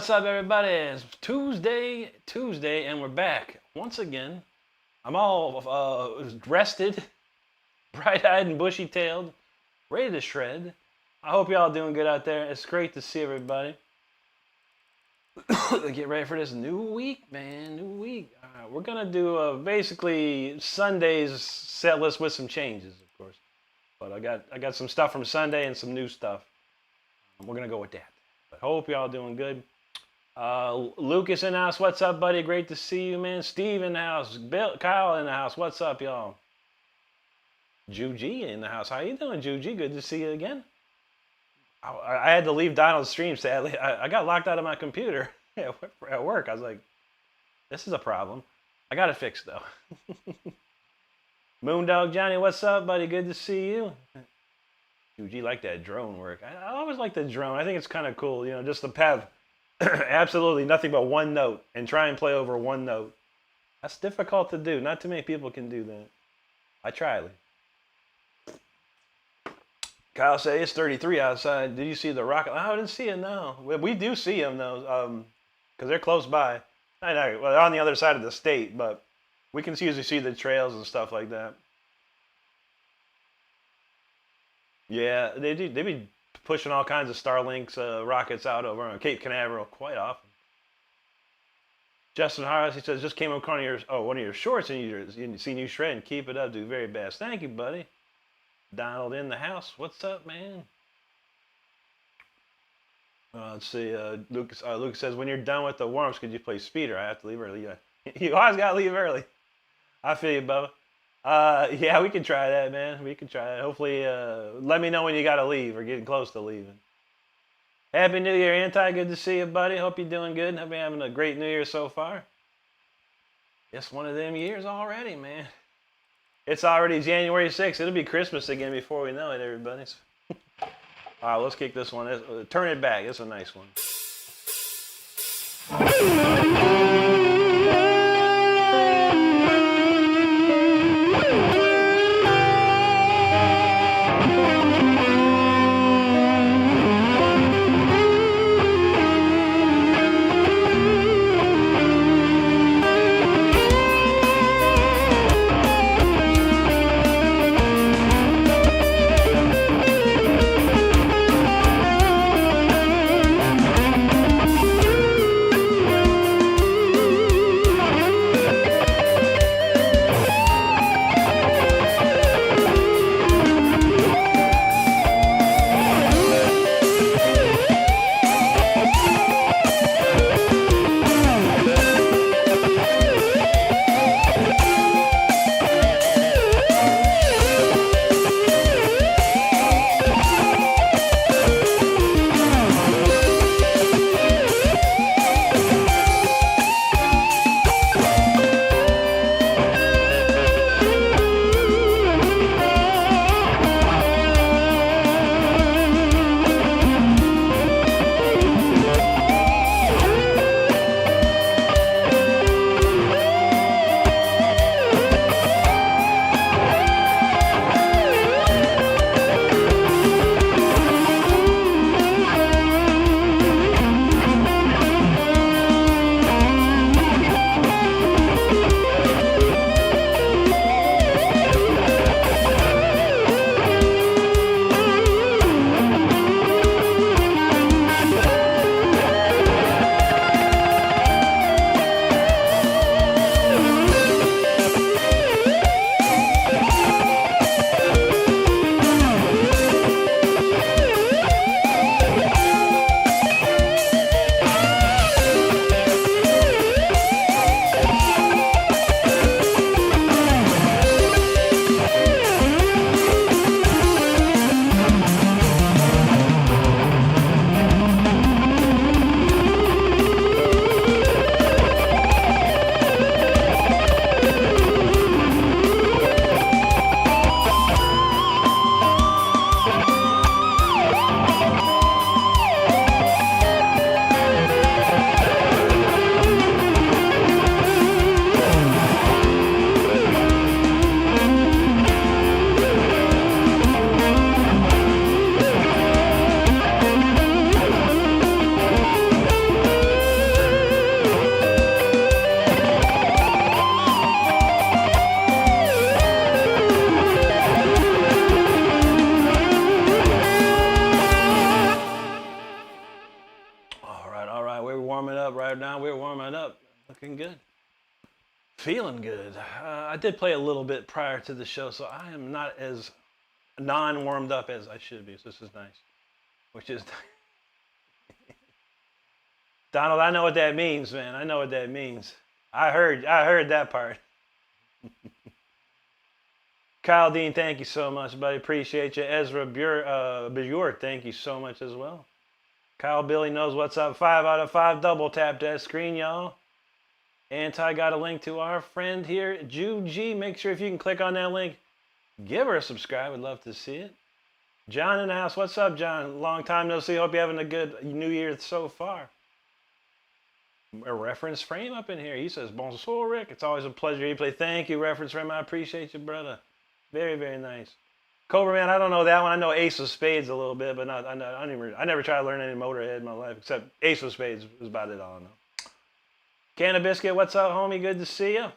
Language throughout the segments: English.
What's up, everybody? It's Tuesday, and we're back once again. I'm all rested, bright-eyed and bushy-tailed, ready to shred. I hope y'all doing good out there. It's great to see everybody. Get ready for this new week, man. New week. We're gonna do basically Sunday's set list with some changes, of course. But I got some stuff from Sunday and some new stuff. We're gonna go with that. But hope y'all doing good. Lucas in the house. What's up, buddy? Great to see you, man. Steve in the house. Bill, Kyle in the house. What's up, y'all? Juji in the house. How you doing, Juji? Good to see you again. I had to leave Donald's stream, sadly. I got locked out of my computer at work. I was like, this is a problem. I got it fixed, though. Moondog Johnny, what's up, buddy? Good to see you. Juji like that drone work. I always like the drone. I think it's kind of cool, you know, just to have absolutely nothing but one note and try and play over one note. That's difficult to do. Not too many people can do that. I try. Kyle said it's 33 outside. Did you see the rocket? Oh, I didn't see it, no. We do see them, though, because they're close by. Well, they're on the other side of the state, but we can usually see the trails and stuff like that. Yeah, they do. They be pushing all kinds of Starlinks rockets out over on Cape Canaveral quite often. Justin Harris, he says, just came up on one of your shorts and you seen you shredding. Keep it up, do very best. Thank you, buddy. Donald in the house. What's up, man? Let's see. Lucas says, when you're done with the warmups, could you play speeder? I have to leave early. Yeah. You always gotta leave early. I feel you, Bubba. Yeah, we can try that, man. We can try that. Hopefully, let me know when you gotta leave or getting close to leaving. Happy New Year, Anti. Good to see you, buddy. Hope you're doing good. Hope you're having a great New Year so far. It's one of them years already, man. It's already January 6th. It'll be Christmas again before we know it, everybody. All right, let's kick this one. Turn it back. It's a nice one. Looking good. Feeling good. I did play a little bit prior to the show, so I am not as non-warmed up as I should be. So this is nice. Which is Donald, I know what that means, man. I know what that means. I heard that part. Kyle Dean, thank you so much, buddy. Appreciate you. Ezra Bajur, thank you so much as well. Kyle Billy knows what's up. 5 out of 5. Double tap that screen, y'all. Anti got a link to our friend here, Ju G. Make sure if you can click on that link, give her a subscribe. Would love to see it. John in the house. What's up, John? Long time no see. Hope you're having a good New Year so far. A reference frame up in here. He says, Bonsoir, Rick. It's always a pleasure to play. Thank you, reference frame. I appreciate you, brother. Very, very nice. Cobra Man, I don't know that one. I know Ace of Spades a little bit, but I never tried to learn any Motorhead in my life, except Ace of Spades was about it all I know. Can of Biscuit, what's up, homie? Good to see you. All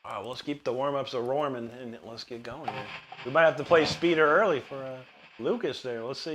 right, well, let's keep the warm-ups a warming and let's get going here. We might have to play Speeder early for Lucas there. Let's see.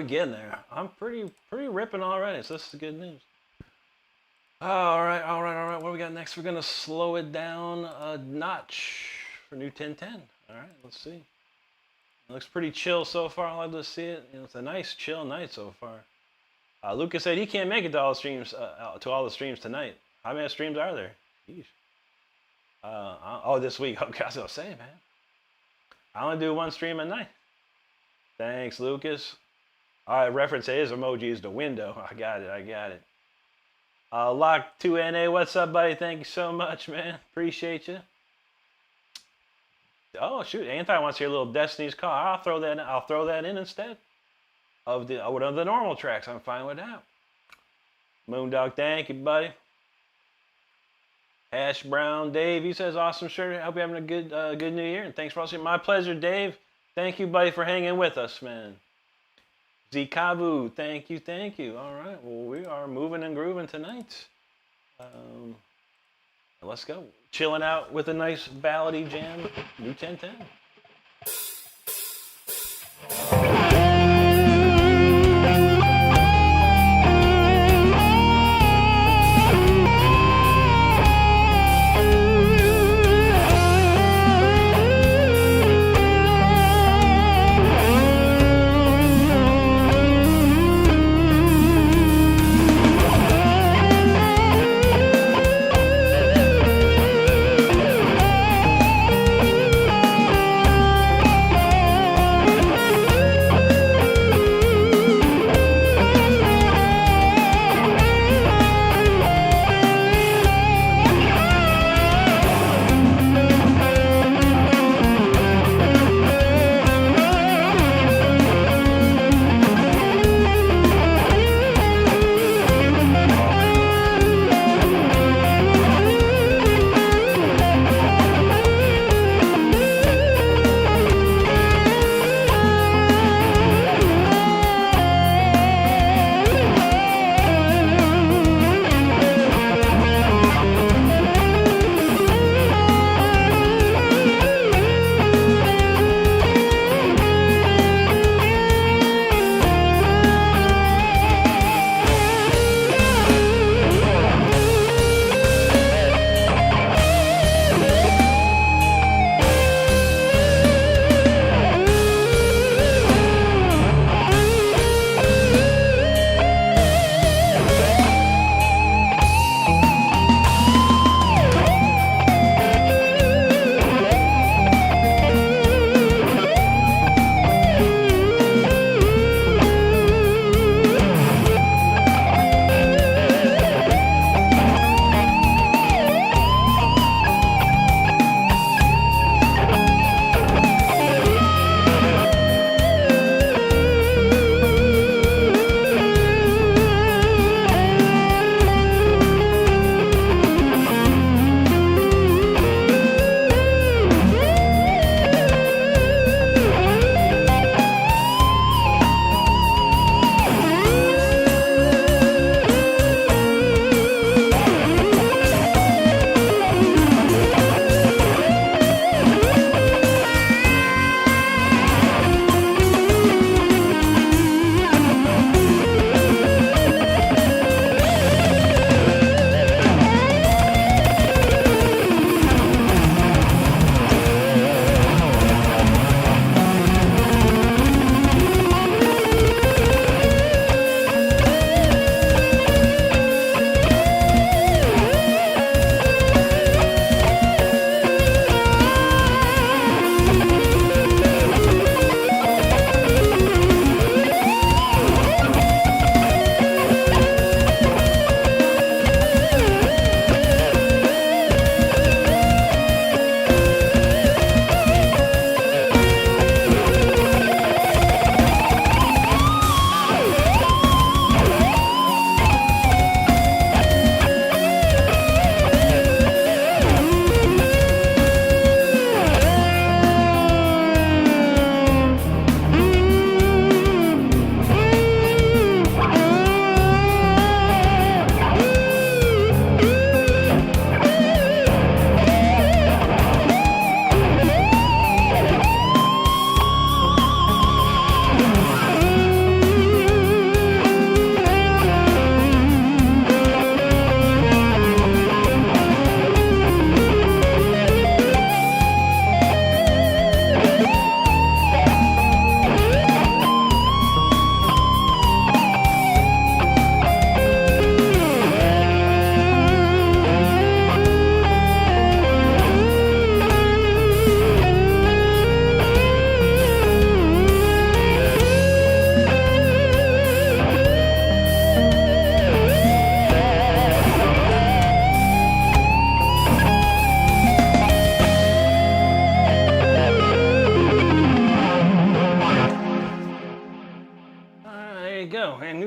Getting there. I'm pretty ripping already, so this is good news. All right. What do we got next? We're gonna slow it down a notch for new 1010. All right, let's see. It looks pretty chill so far. I like to see it. It's a nice chill night so far. Lucas said he can't make it to all the streams tonight. How many streams are there? Sheesh. This week. Okay, I was gonna say, man. I only do one stream a night. Thanks, Lucas. All right, reference his emoji is the window. I got it. Lock 2NA, what's up, buddy? Thank you so much, man. Appreciate you. Oh, shoot. Anti wants to hear a little Destiny's Call. I'll throw that in instead of the normal tracks. I'm fine with that. Moondog, thank you, buddy. Ash Brown Dave, he says, awesome shirt. I hope you're having a good New Year. And thanks for watching. My pleasure, Dave. Thank you, buddy, for hanging with us, man. Zikavu, thank you, thank you. All right, well, we are moving and grooving tonight. Let's go. Chilling out with a nice ballady jam, new 1010.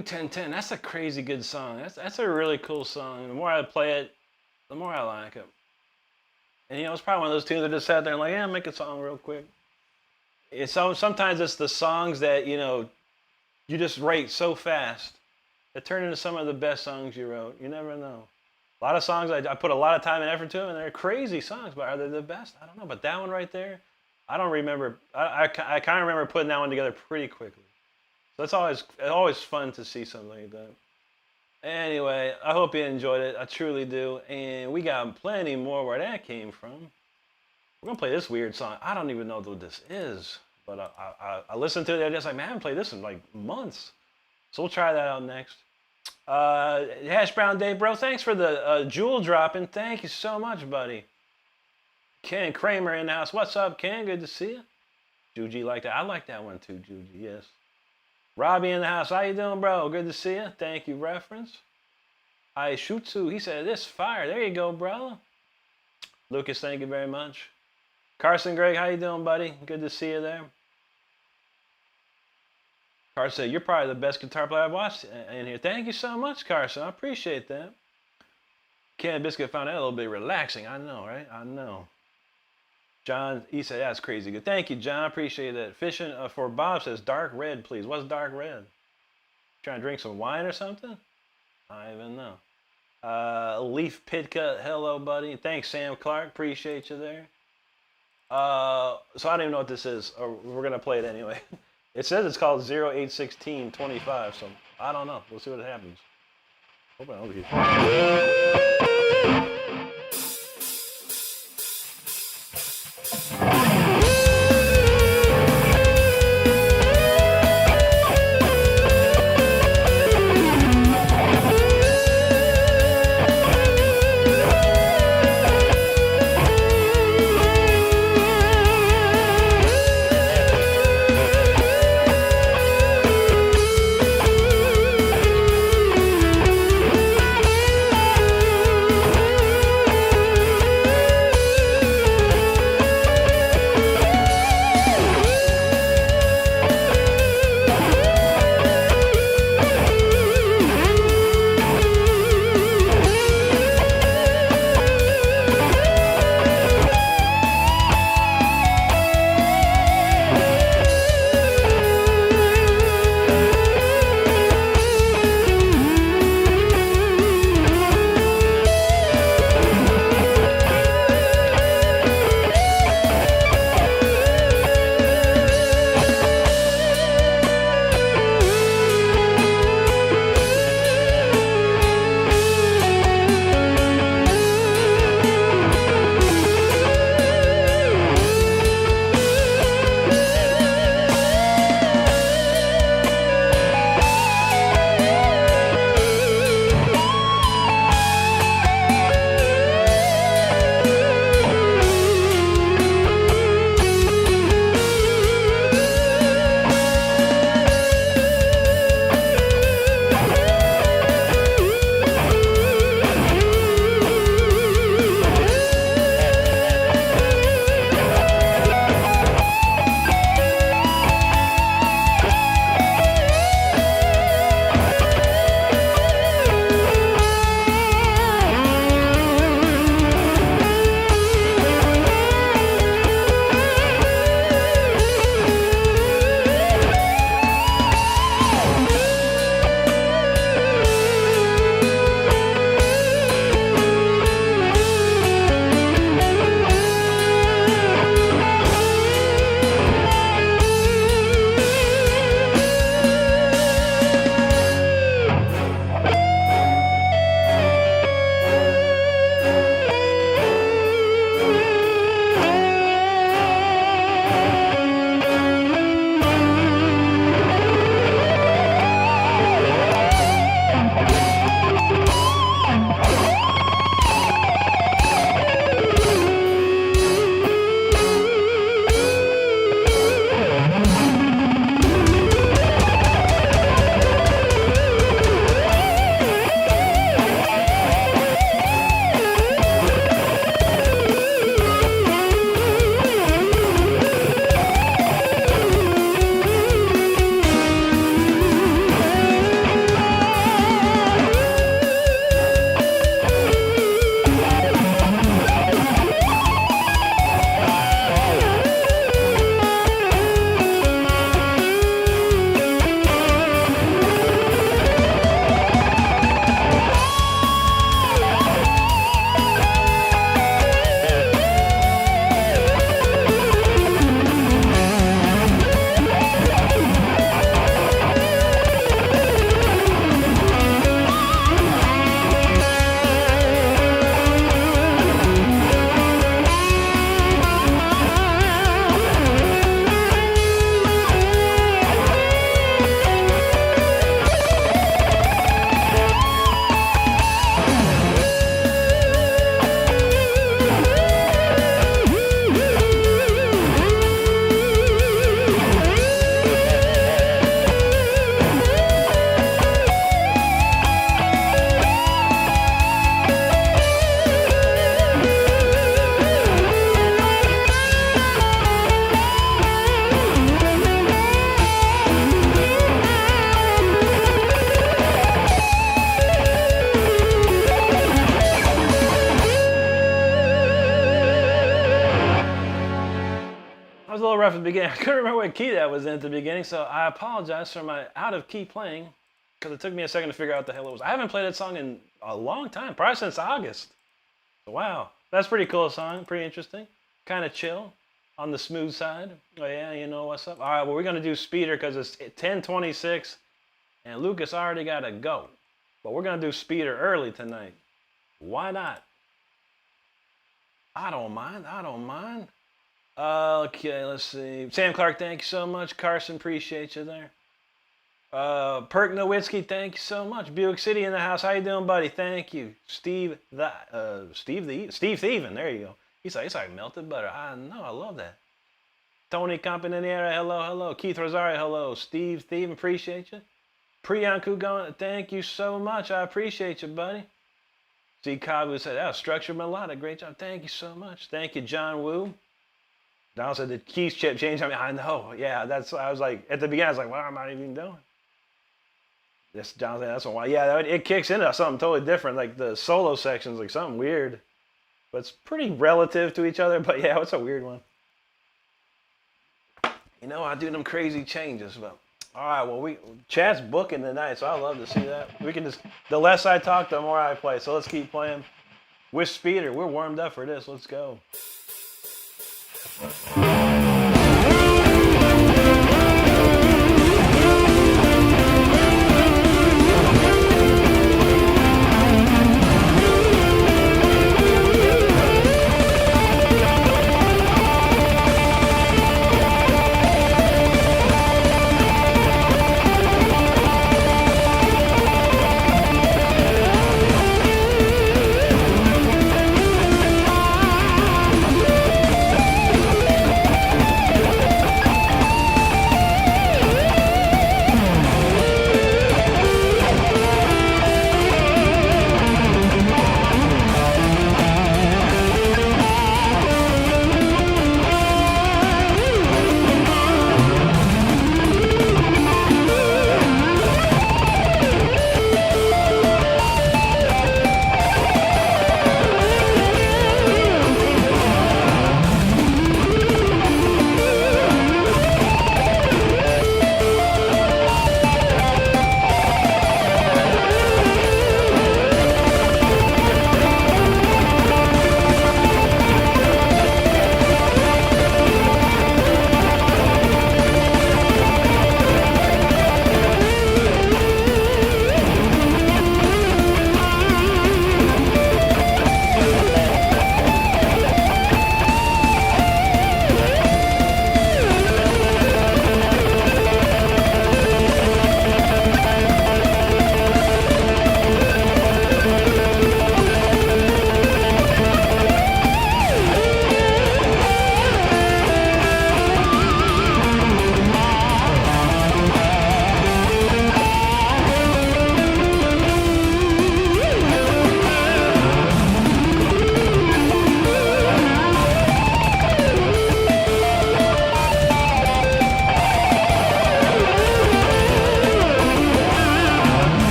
New 1010. That's a crazy good song. That's a really cool song. The more I play it, the more I like it. And it's probably one of those tunes that just sat there and like, yeah, make a song real quick. Sometimes it's the songs that you just rate so fast that turn into some of the best songs you wrote. You never know. A lot of songs I put a lot of time and effort to them, and they're crazy songs, but are they the best? I don't know. But that one right there, I don't remember. I kind of remember putting that one together pretty quickly. So it's always fun to see something like that. Anyway, I hope you enjoyed it. I truly do. And we got plenty more where that came from. We're going to play this weird song. I don't even know what this is. But I listened to it. I'm just like, man, I haven't played this in like months. So we'll try that out next. Hash Brown Day, bro. Thanks for the jewel dropping. Thank you so much, buddy. Ken Kramer in the house. What's up, Ken? Good to see you. Juji like that. I like that one too, Juji. Yes. Robbie in the house. How you doing, bro? Good to see you. Thank you, reference. Aishutsu. He said, this fire. There you go, bro. Lucas, thank you very much. Carson Greg, how you doing, buddy? Good to see you there. Carson said, you're probably the best guitar player I've watched in here. Thank you so much, Carson. I appreciate that. Ken Biscuit found that a little bit relaxing. I know, right? I know. John, he said, that's crazy good. Thank you, John. I appreciate that. Fishing for Bob says, dark red, please. What's dark red? Trying to drink some wine or something? I don't even know. Leaf Pitka, hello, buddy. Thanks, Sam Clark. Appreciate you there. So I don't even know what this is. We're going to play it anyway. It says it's called 081625, so I don't know. We'll see what happens. Hope I don't get rough at the beginning. I couldn't remember what key that was in at the beginning, so I apologize for my out-of-key playing, because it took me a second to figure out what the hell it was. I haven't played that song in a long time, probably since August. Wow. That's a pretty cool song, pretty interesting. Kind of chill, on the smooth side. Oh yeah, you know what's up. All right, well, we're going to do Speeder because it's 10:26, and Lucas already got to go. But we're going to do Speeder early tonight. Why not? I don't mind. Okay, let's see. Sam Clark, thank you so much. Carson, appreciate you there. Perk Nowitzki, thank you so much. Buick City in the house. How you doing, buddy? Thank you. Steve Thievin, there you go. He's like melted butter. I know, I love that. Tony Campaniniera, hello. Keith Rosario, hello. Steve Thievin, appreciate you. Priyanku going, thank you so much. I appreciate you, buddy. See, Kabu said, oh, structured melodic. Great job. Thank you so much. Thank you, John Woo. Donald said the keys chip changed. I know. Yeah, I was like, at the beginning, I was like, what am I even doing? This Jonathan, that's why. Yeah, it kicks into something totally different. Like the solo section's like something weird. But it's pretty relative to each other. But yeah, it's a weird one. You know, I do them crazy changes. But all right, well, Chad's booking tonight, so I love to see that. We can just, the less I talk, the more I play. So let's keep playing with Speeder. We're warmed up for this. Let's go.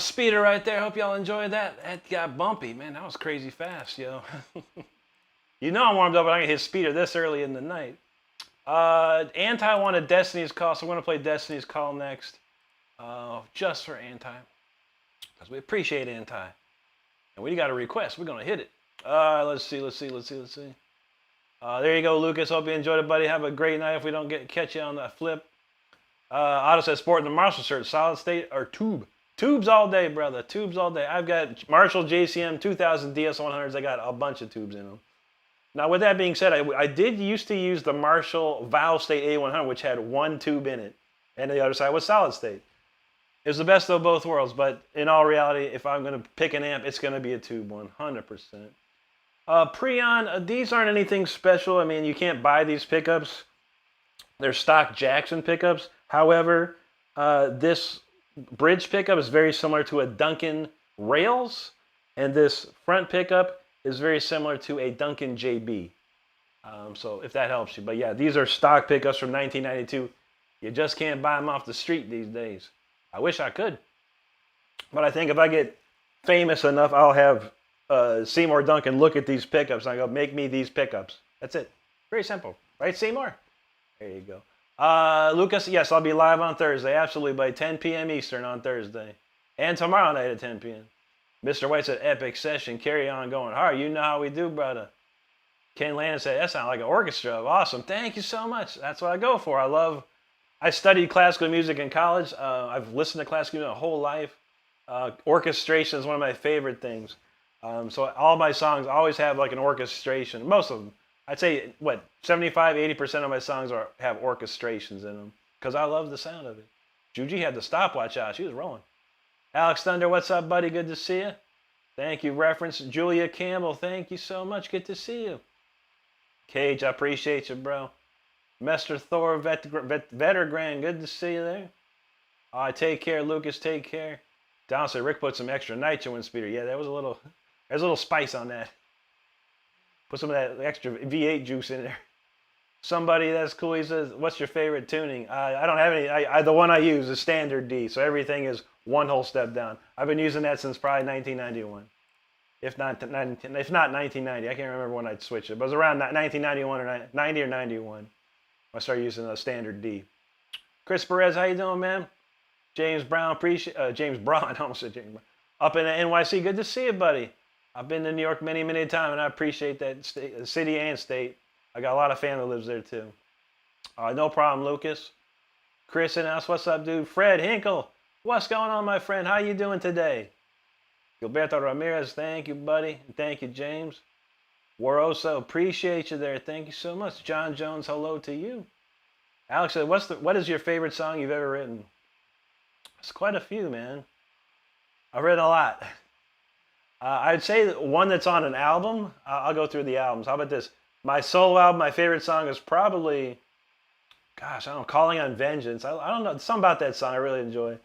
Speeder right there. Hope y'all enjoyed that. That got bumpy, man. That was crazy fast, yo. You know I'm warmed up, but I can hit Speeder this early in the night. Anti wanted Destiny's Call, so we're going to play Destiny's Call next. Just for Anti. Because we appreciate Anti. And we got a request. We're going to hit it. Let's see. There you go, Lucas. Hope you enjoyed it, buddy. Have a great night if we don't catch you on that flip. Otto says, sporting the Marshall shirt, solid state or tube? Tubes all day, brother. Tubes all day. I've got Marshall JCM 2000 DS100s. I got a bunch of tubes in them. Now, with that being said, I did used to use the Marshall valve state A100, which had one tube in it, and the other side was solid state. It was the best of both worlds, but in all reality, if I'm going to pick an amp, it's going to be a tube 100%. Preon, these aren't anything special. I mean, you can't buy these pickups. They're stock Jackson pickups. However, this bridge pickup is very similar to a Duncan Rails, and this front pickup is very similar to a Duncan JB. So if that helps you. But yeah, these are stock pickups from 1992. You just can't buy them off the street these days. I wish I could. But I think if I get famous enough, I'll have Seymour Duncan look at these pickups and I go, make me these pickups. That's it. Very simple. Right, Seymour? There you go. Lucas, yes, I'll be live on Thursday. Absolutely, by 10 p.m. Eastern on Thursday. And tomorrow night at 10 p.m. Mr. White said, epic session. Carry on going hard. You know how we do, brother. Ken Landon said, that sounds like an orchestra. Awesome. Thank you so much. That's what I go for. I studied classical music in college. I've listened to classical music my whole life. Orchestration is one of my favorite things. So all my songs always have like an orchestration. Most of them. I'd say, 75, 80% of my songs have orchestrations in them. Because I love the sound of it. Juji had the stopwatch out. She was rolling. Alex Thunder, what's up, buddy? Good to see you. Thank you. Reference Julia Campbell. Thank you so much. Good to see you. Cage, I appreciate you, bro. Mester Thor, Vetergran, good to see you there. Take care, Lucas. Take care. Down said Rick put some extra nitro in Speeder. Yeah, there's a little spice on that. Put some of that extra V8 juice in there. Somebody, that's cool. He says, what's your favorite tuning? I don't have any. The one I use is standard D, so everything is one whole step down. I've been using that since probably 1991. If not 1990. I can't remember when I switched it, but it was around 1991 or 90 or 91. I started using a standard D. Chris Perez, how you doing, man? James Brown, James Brown, I almost said James Brown. Up in the NYC, good to see you, buddy. I've been to New York many, many times, and I appreciate that city and state. I got a lot of family that lives there, too. No problem, Lucas. Chris and us, what's up, dude? Fred Hinkle, what's going on, my friend? How you doing today? Gilberto Ramirez, thank you, buddy. Thank you, James. Waroso, appreciate you there. Thank you so much. John Jones, hello to you. Alex said, what is your favorite song you've ever written? It's quite a few, man. I've written a lot. I'd say one that's on an album. I'll go through the albums. How about this? My solo album, my favorite song is probably, gosh, I don't know, Calling on Vengeance. I don't know, something about that song I really enjoy.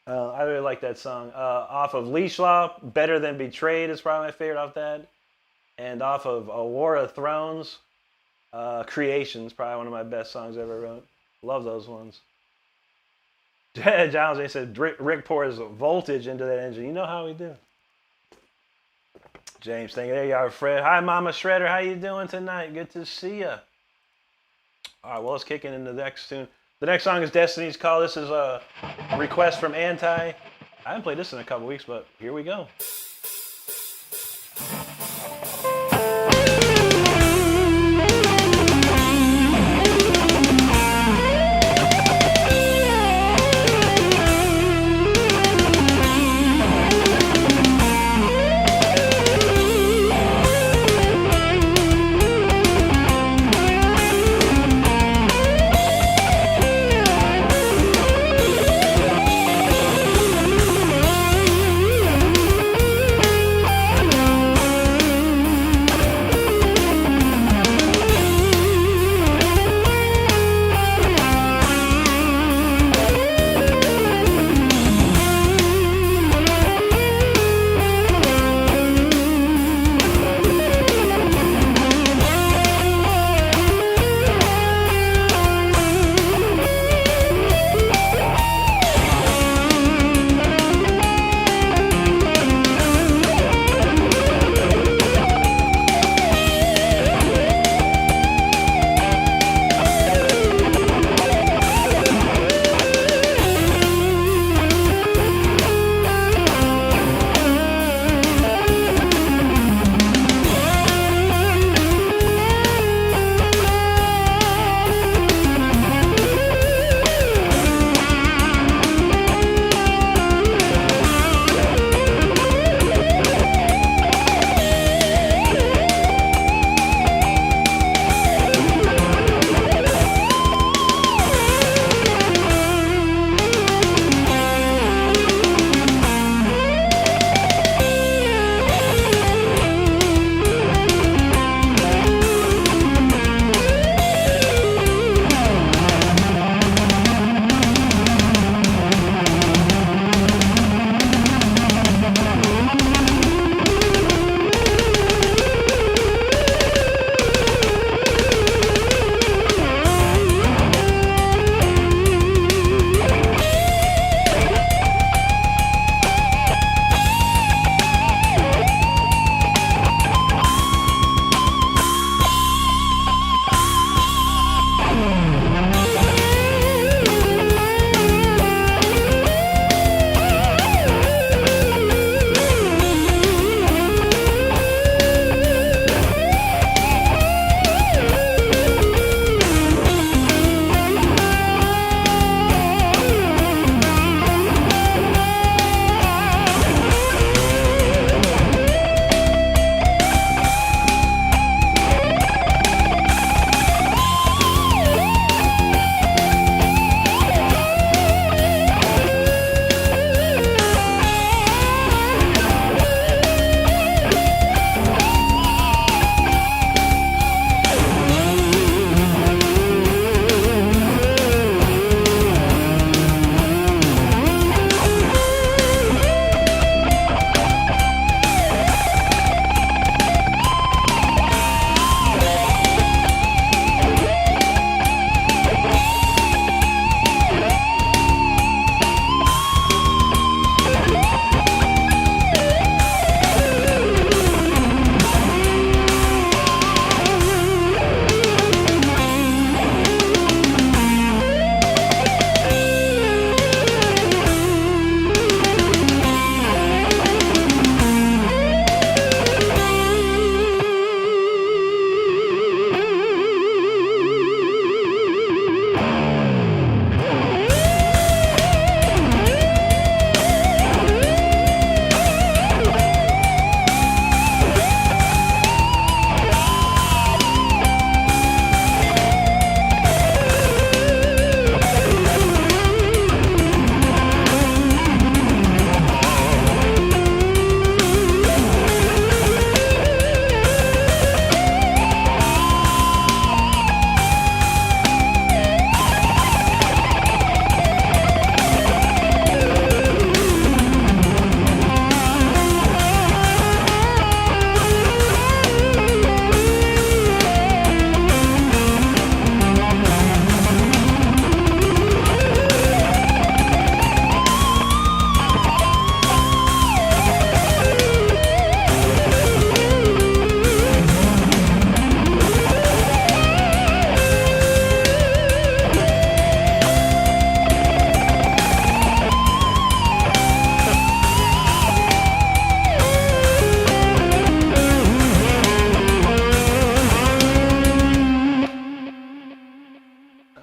I really like that song. Off of Leash Law, Better Than Betrayed is probably my favorite off that. And off of A War of Thrones, Creation's probably one of my best songs I ever wrote. Love those ones. Giles, he said, Rick pours voltage into that engine. You know how we do. James, thank you. There you are, Fred. Hi, Mama Shredder. How you doing tonight? Good to see you. All right, well, let's kick into the next tune. The next song is Destiny's Call. This is a request from Anti. I haven't played this in a couple weeks, but here we go.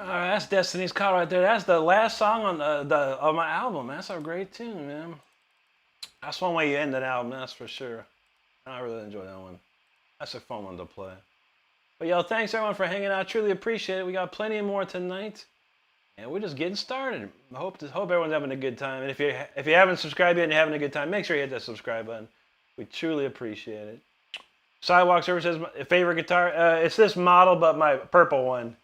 That's Destiny's Call right there. That's the last song on of my album. That's a great tune, man. That's one way you end an album, that's for sure. I really enjoy that one. That's a fun one to play. But yo, thanks everyone for hanging out. Truly appreciate it. We got plenty more tonight, and we're just getting started. I hope everyone's having a good time. And if you haven't subscribed yet and you're having a good time, make sure you hit that subscribe button. We truly appreciate it. Sidewalk Server says my favorite guitar. It's this model, but my purple one,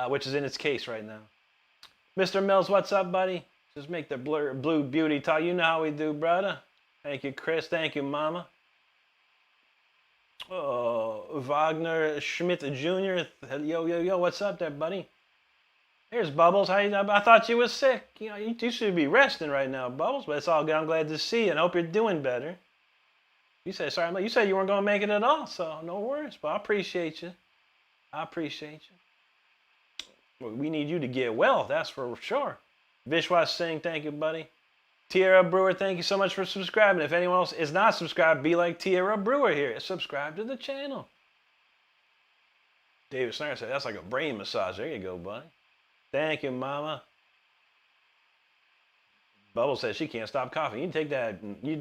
which is in its case right now. Mr. Mills, what's up, buddy? Just make the blue beauty talk. You know how we do, brother. Thank you, Chris. Thank you, Mama. Oh, Wagner Schmidt Jr. Yo, what's up there, buddy? Here's Bubbles. I thought you was sick. You know, you should be resting right now, Bubbles. But it's all good. I'm glad to see you and hope you're doing better. You said sorry. You said you weren't gonna make it at all, so no worries. But I appreciate you. I appreciate you. Well, we need you to get well. That's for sure. Vishwas Singh, thank you, buddy. Tierra Brewer, thank you so much for subscribing. If anyone else is not subscribed, be like Tierra Brewer here. Subscribe to the channel. David Snyder said, that's like a brain massage. There you go, buddy. Thank you, Mama. Bubble says she can't stop coughing. You need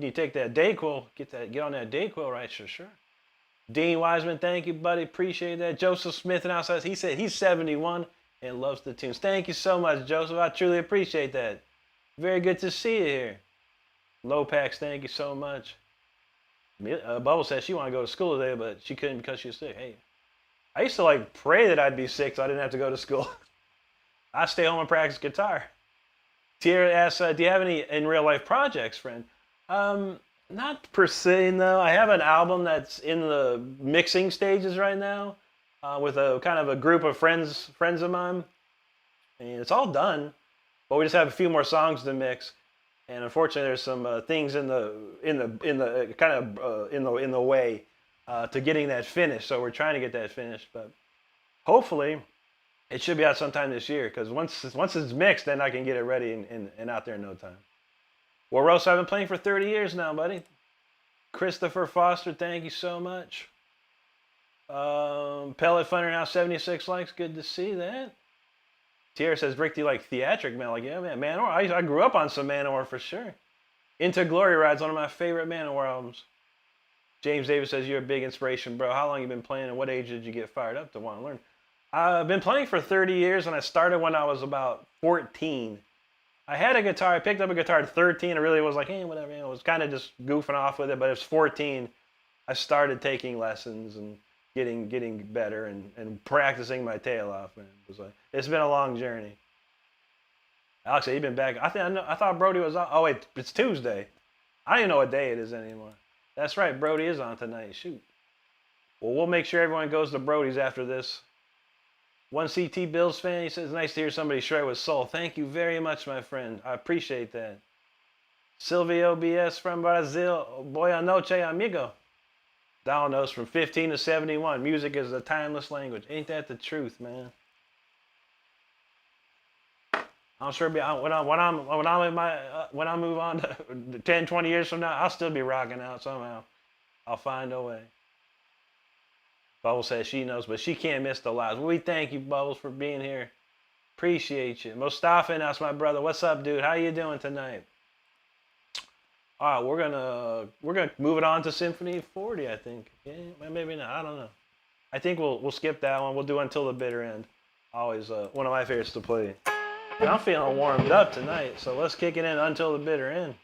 to take that Dayquil. Get on that Dayquil, right? Sure. Dean Wiseman, thank you, buddy. Appreciate that. Joseph Smith and outside, he said he's 71 and loves the tunes. Thank you so much, Joseph. I truly appreciate that. Very good to see you here. Lopax, thank you so much. Bubble says she wanted to go to school today, but she couldn't because she was sick. Hey, I used to pray that I'd be sick so I didn't have to go to school. I stay home and practice guitar. Tierra asks, do you have any in real life projects, friend? Not per se, no. I have an album that's in the mixing stages right now with a kind of a group of friends of mine, and it's all done. But we just have a few more songs to mix, and unfortunately, there's some things in the way to getting that finished. So we're trying to get that finished, but hopefully, it should be out sometime this year. Because once it's mixed, then I can get it ready and out there in no time. Well, Rose, I've been playing for 30 years now, buddy. Christopher Foster, thank you so much. Pellet Thunder now 76 likes. Good to see that. Tierra says, Rick, do you like theatric metal? Like, yeah, man, Manowar. I grew up on some Manowar for sure. Into Glory Ride's one of my favorite Manowar albums. James Davis says, you're a big inspiration, bro. How long have you been playing and what age did you get fired up to want to learn? I've been playing for 30 years and I started when I was about 14. I had a guitar. I picked up a guitar at 13. I really was like, hey, whatever. I was kind of just goofing off with it, but it was 14. I started taking lessons and getting better and practicing my tail off, man. It's been a long journey. Alex, you've been back. I thought Brody was on. Oh wait, it's Tuesday. I don't even know what day it is anymore. That's right, Brody is on tonight. Shoot. Well, we'll make sure everyone goes to Brody's after this. One CT Bills fan, he says, nice to hear somebody shred with soul. Thank you very much, my friend. I appreciate that. Silvio BS from Brazil. Boa noite, amigo. Down knows from 15 to 71. Music is a timeless language. Ain't that the truth, man? I'm sure when I move on to 10, 20 years from now, I'll still be rocking out somehow. I'll find a way. Bubbles says she knows, but she can't miss the lives. Well, we thank you, Bubbles, for being here. Appreciate you. Mustafa, and that's my brother. What's up, dude? How you doing tonight? All right, we're gonna move it on to Symphony 40, I think. Yeah, maybe not. I don't know. I think we'll skip that one. We'll do Until the Bitter End. Always one of my favorites to play. And I'm feeling warmed up tonight, so let's kick it in Until the Bitter End.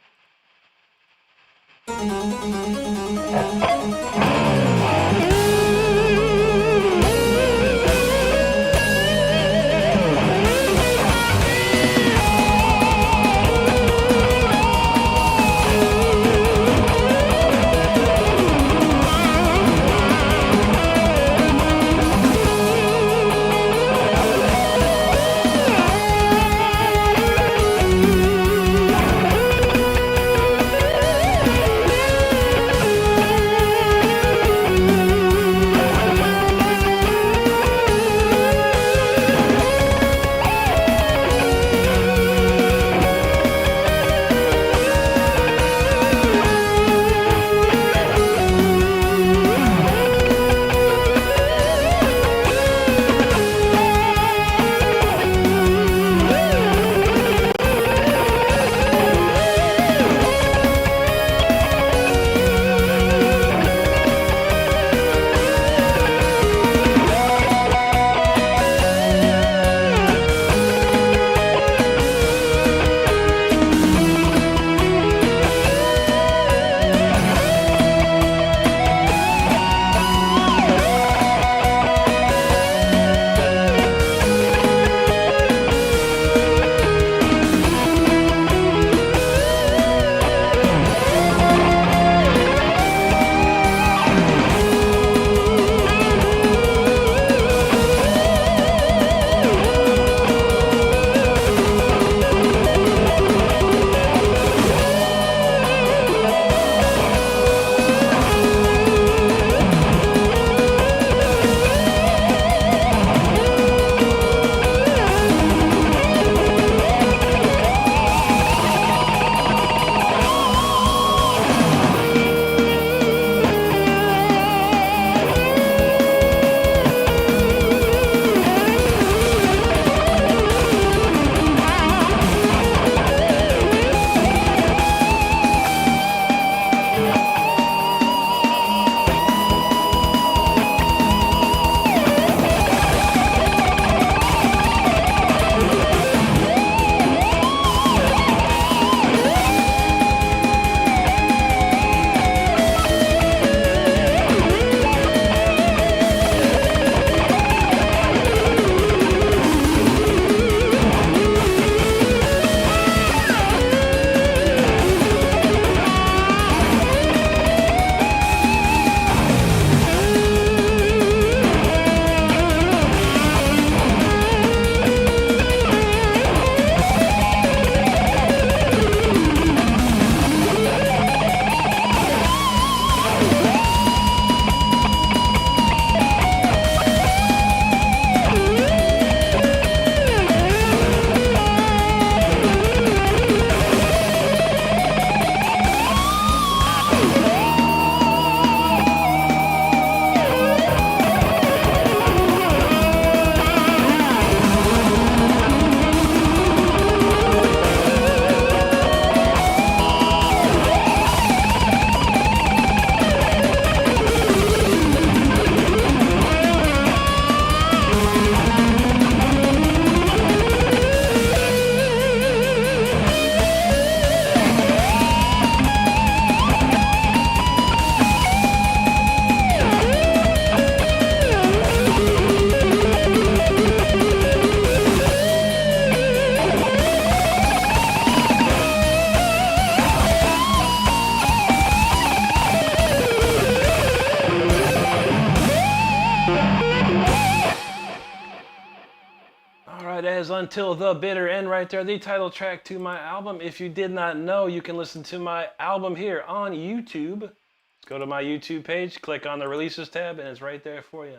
Until the Bitter End right there, the title track to my album. If you did not know, you can listen to my album here on YouTube. Let's go to my YouTube page, click on the Releases tab, and it's right there for you.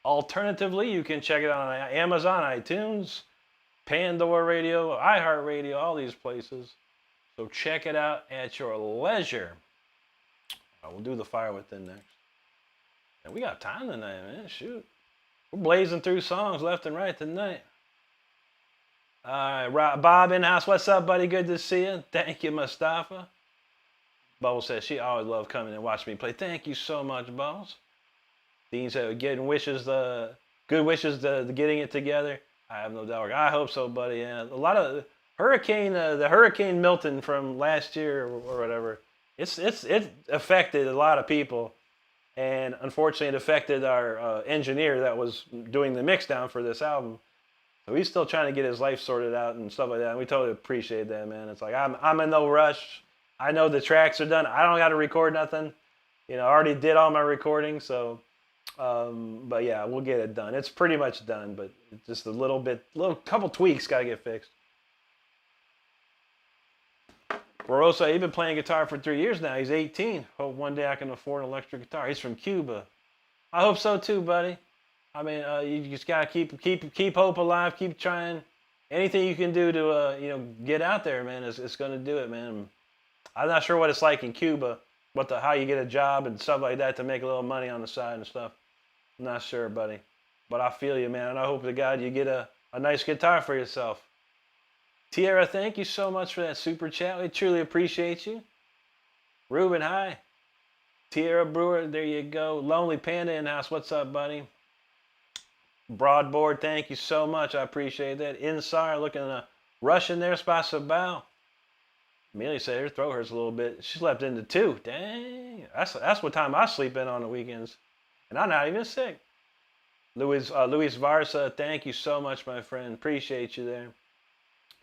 Alternatively, you can check it out on Amazon, iTunes, Pandora Radio, iHeartRadio, all these places. So check it out at your leisure. We'll do the Fire Within next. And we got time tonight, man. Shoot. We're blazing through songs left and right tonight. All right, Bob in the house. What's up, buddy? Good to see you. Thank you, Mustafa. Bubbles says she always loved coming and watching me play. Thank you so much, Bubbles. Dean said getting wishes, good wishes to getting it together. I have no doubt. I hope so, buddy. Yeah, a lot of the Hurricane Milton from last year or whatever. It affected a lot of people, and unfortunately, it affected our engineer that was doing the mix down for this album. So he's still trying to get his life sorted out and stuff like that. And we totally appreciate that, man. It's like I'm in no rush. I know the tracks are done. I don't got to record nothing. You know, I already did all my recording. So, but yeah, we'll get it done. It's pretty much done, but just a couple tweaks got to get fixed. Barossa, he's been playing guitar for 3 years now. He's 18. Hope one day I can afford an electric guitar. He's from Cuba. I hope so too, buddy. I mean, you just gotta keep hope alive. Keep trying. Anything you can do to get out there, man, it's gonna do it, man. I'm not sure what it's like in Cuba, how you get a job and stuff like that to make a little money on the side and stuff. I'm not sure, buddy, but I feel you, man, and I hope to God you get a nice guitar for yourself. Tierra, thank you so much for that super chat. We truly appreciate you. Ruben, hi. Tierra Brewer, there you go. Lonely Panda in the house. What's up, buddy? Broadboard, thank you so much. I appreciate that. Insar, looking at Russian there, Spasabao. Amelia said her throat hurts a little bit. She slept into 2. Dang. That's what time I sleep in on the weekends. And I'm not even sick. Luis Varsa, thank you so much, my friend. Appreciate you there.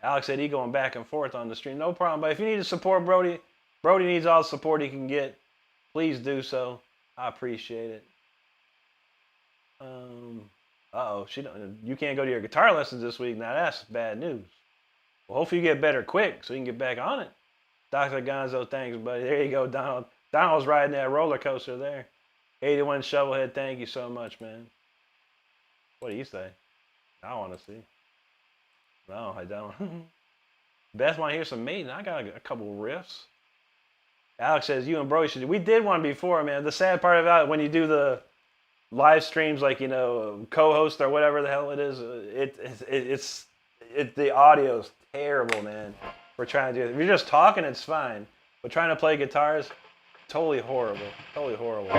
Alex said he going back and forth on the stream. No problem. But if you need to support Brody needs all the support he can get. Please do so. I appreciate it. You can't go to your guitar lessons this week. Now that's bad news. Well, hopefully you get better quick so you can get back on it. Dr. Gonzo, thanks, buddy. There you go, Donald. Donald's riding that roller coaster there. 81 Shovelhead, thank you so much, man. What do you say? I want to see. No, I don't. Beth want to hear some Maiden. I got a couple riffs. Alex says you and Bro should do. We did one before, man. The sad part about it, when you do the live streams, like co-host or whatever the hell it is, the audio's terrible, man. We're trying to do it. If you're just talking, it's fine. But trying to play guitars, totally horrible. Totally horrible.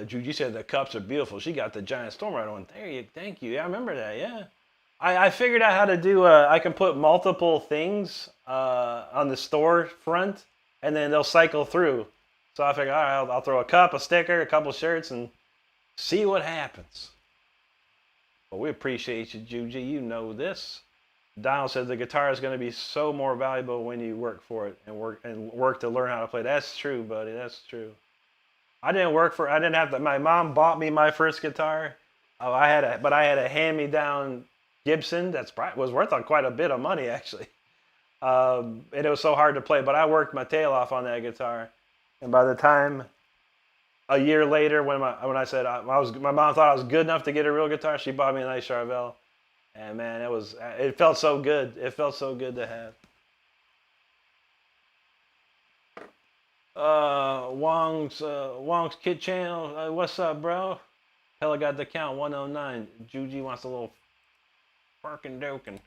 Juju said the cups are beautiful. She got the giant storm right on. Thank you. Yeah, I remember that. Yeah, I figured out how to do. I can put multiple things on the store front, and then they'll cycle through. So I figured, all right, I'll throw a cup, a sticker, a couple shirts, and see what happens. But we appreciate you, Juju. You know this. Donald said the guitar is going to be so more valuable when you work for it and work to learn how to play. That's true, buddy. That's true. I didn't have to. My mom bought me my first guitar. I had a hand-me-down Gibson was worth quite a bit of money actually, and it was so hard to play. But I worked my tail off on that guitar, and by the time a year later, when I said my mom thought I was good enough to get a real guitar, she bought me a nice Charvel, and man, it felt so good. It felt so good to have. Wong's Kid Channel, what's up, bro? Hella got the count, 109. Juji wants a little Farkin' Darkin'.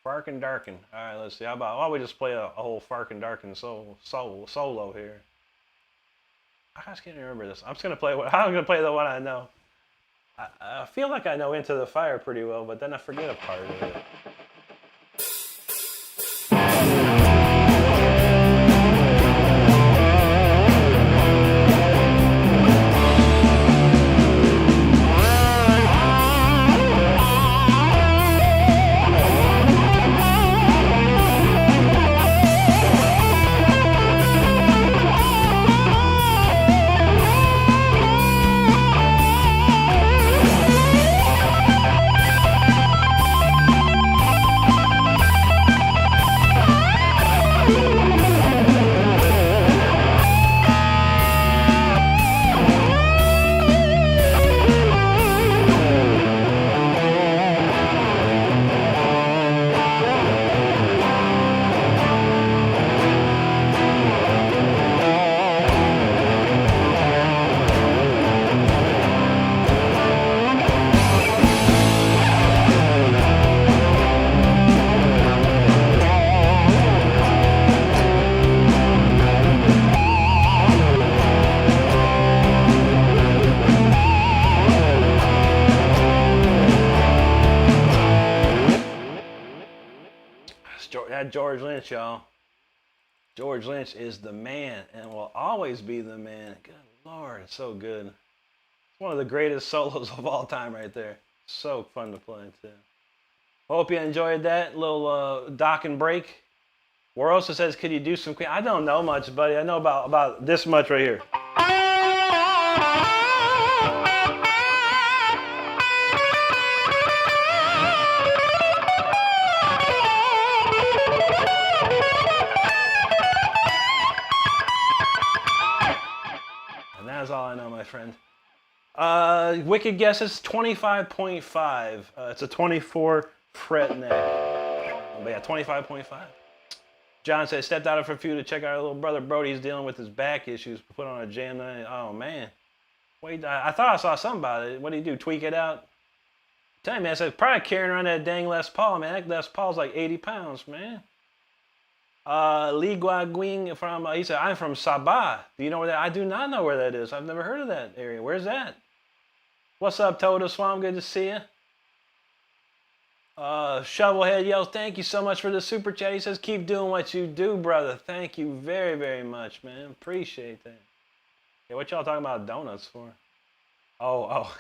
Alright, let's see. Why don't we just play a whole Farkin' Darkin' solo here? I just can't remember this. I'm gonna play the one I know. I feel like I know Into the Fire pretty well, but then I forget a part of it. That George Lynch, y'all. George Lynch is the man and will always be the man. Good Lord, it's so good. It's one of the greatest solos of all time right there. So fun to play too. Hope you enjoyed that little dock and break. War also says, could you do some Queen? I don't know much, buddy. I know about this much right here. And that's all I know, my friend. Wicked guess is 25.5. It's a 24 fret neck. But yeah, 25.5. John says, stepped out for a few to check out our little brother Brody. He's dealing with his back issues. Put on a jam night. Oh, man. Wait, I thought I saw something about it. What do you do? Tweak it out? Tell you, man, I said, probably carrying around that dang Les Paul, man. That Les Paul's like 80 pounds, man. Lee Guaguing from, he said, I'm from Sabah. Do you know where that? I do not know where that is. I've never heard of that area. Where's that? What's up, Toto Swam? Good to see you. Shovelhead yells, thank you so much for the super chat. He says, keep doing what you do, brother. Thank you very, very much, man. Appreciate that. Yeah, what y'all talking about donuts for? Oh.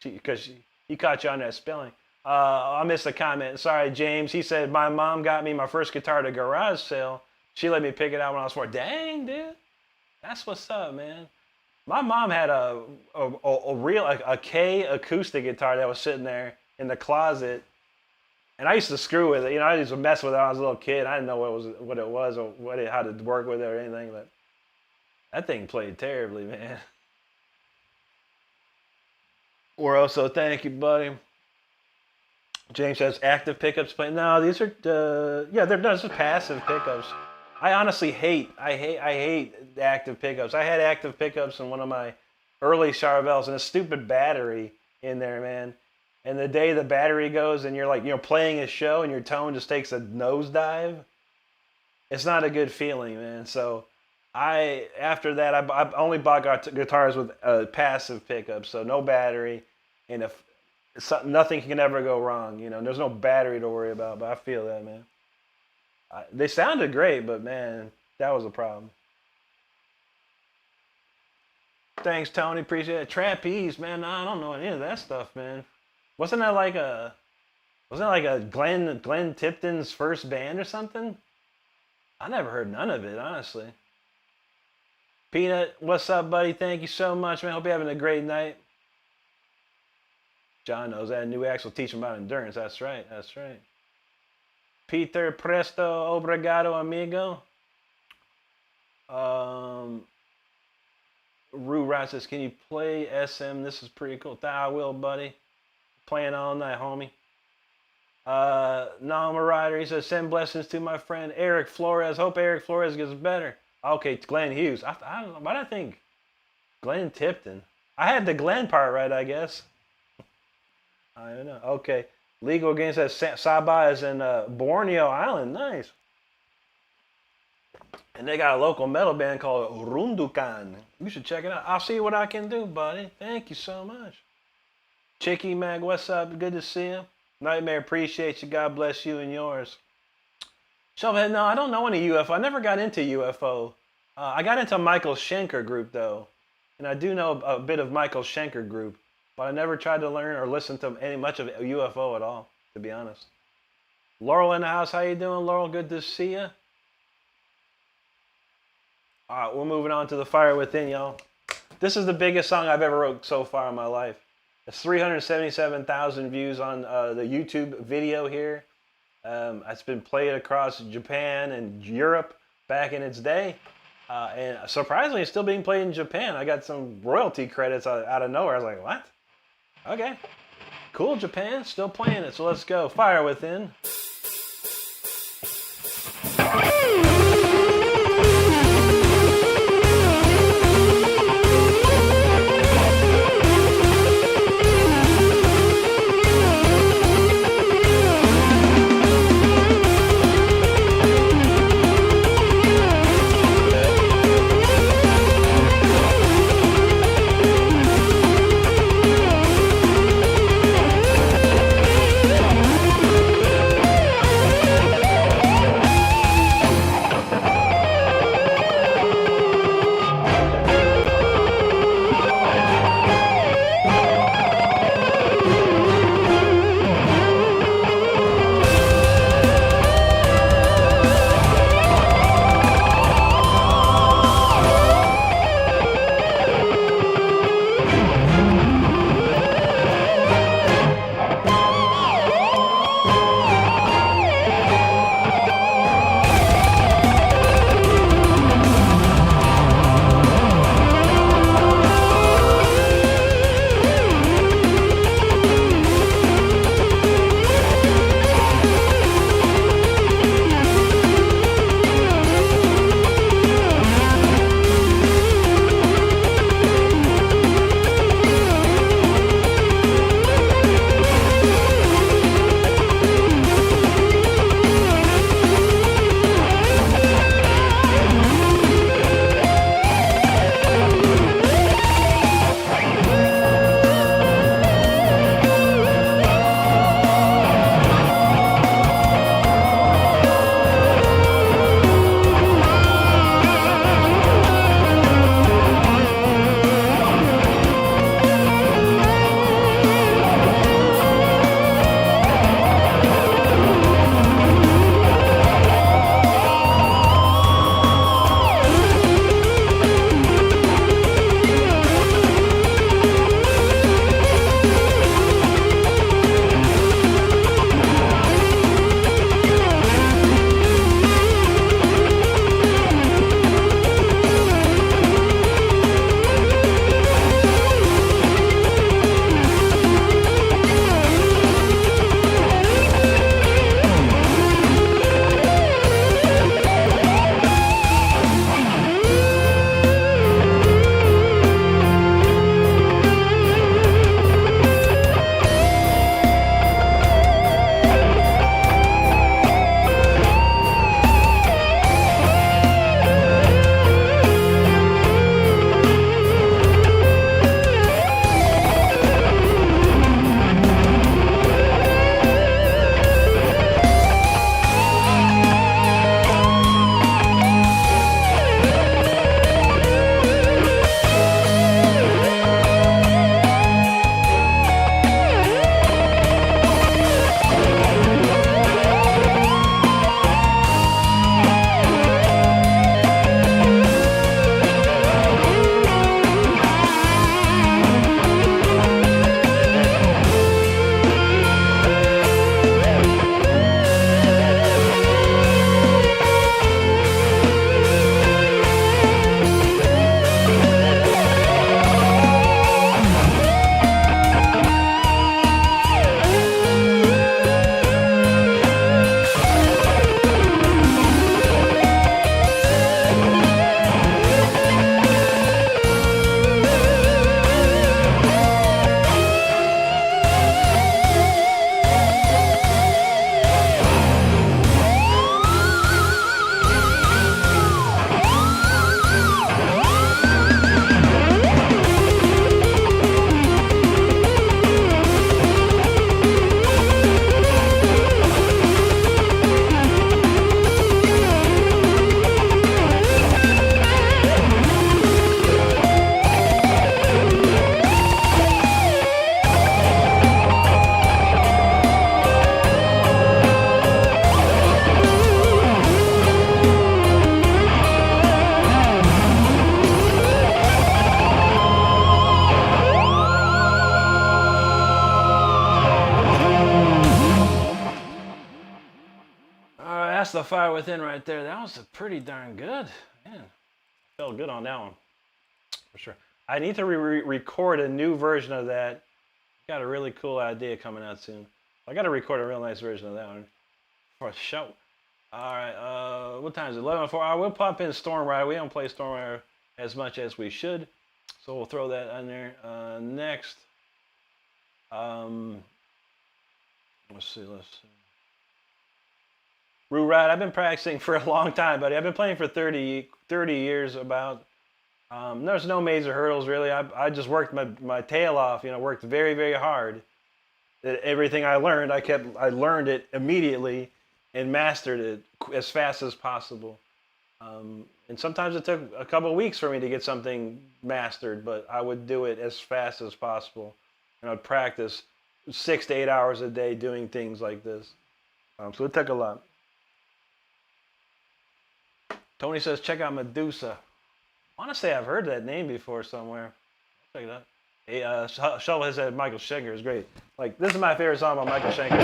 Because he caught you on that spelling. I missed a comment. Sorry, James. He said, my mom got me my first guitar at a garage sale. She let me pick it out when I was 4. Dang, dude. That's what's up, man. My mom had a real K acoustic guitar that was sitting there in the closet, and I used to screw with it. You know, I used to mess with it when I was a little kid. I didn't know what it was or how to work with it or anything, but that thing played terribly, man. Or also, thank you, buddy. James says active pickups play. No, these are they're just passive pickups. I honestly hate the active pickups. I had active pickups in one of my early Charvels and a stupid battery in there, man. And the day the battery goes and you're like, playing a show and your tone just takes a nosedive, it's not a good feeling, man. So after that, I only bought guitars with passive pickups, so no battery, and nothing can ever go wrong. There's no battery to worry about. But I feel that, man. They sounded great, but man, that was a problem. Thanks, Tony. Appreciate it. Trapeze, man. I don't know any of that stuff, man. Wasn't that like a Glenn Tipton's first band or something? I never heard none of it, honestly. Peanut, what's up, buddy? Thank you so much, man. Hope you're having a great night. John knows that new axle teach him about endurance. That's right. That's right. Peter Presto, obrigado, amigo. Rue Rat says, can you play SM? This is pretty cool. I will, buddy. Playing all night, homie. Nama Rider, he says, send blessings to my friend Eric Flores. Hope Eric Flores gets better. Okay, Glenn Hughes. I don't know. Why did I think Glenn Tipton? I had the Glenn part right, I guess. I don't know. Okay. Legal Game says Sabah is in Borneo Island. Nice. And they got a local metal band called Rundukan. You should check it out. I'll see what I can do, buddy. Thank you so much. Chicky Mag, what's up? Good to see you. Nightmare, appreciate you. God bless you and yours. Shovelhead, no, I don't know any UFO. I never got into UFO. I got into Michael Schenker group, though. And I do know a bit of Michael Schenker group. But I never tried to learn or listen to much of UFO at all, to be honest. Laurel in the house. How you doing, Laurel? Good to see you. All right, we're moving on to The Fire Within, y'all. This is the biggest song I've ever wrote so far in my life. It's 377,000 views on the YouTube video here. It's been played across Japan and Europe back in its day. And surprisingly, it's still being played in Japan. I got some royalty credits out of nowhere. I was like, what? Okay. Cool, Japan. Still playing it. So let's go. Fire Within. That's the Fire Within right there. That was pretty darn good. Man, felt good on that one. For sure. I need to record a new version of that. Got a really cool idea coming out soon. I got to record a real nice version of that one. For a show. Alright, what time is it? 11:04. We'll pop in Storm Rider. We don't play Storm Rider as much as we should. So we'll throw that on there. Next. Let's see. Rue Ride. I've been practicing for a long time, buddy. I've been playing for 30 years about. There's no major hurdles really. I just worked my tail off. Worked very, very hard. Everything I learned, I learned it immediately and mastered it as fast as possible. And sometimes it took a couple of weeks for me to get something mastered, but I would do it as fast as possible. And I'd practice 6 to 8 hours a day doing things like this. So it took a lot. Tony says, check out Medusa. I want to say I've heard that name before somewhere. I'll check it out. Hey, Shovel has said Michael Schenker is great. Like, this is my favorite song by Michael Schenker.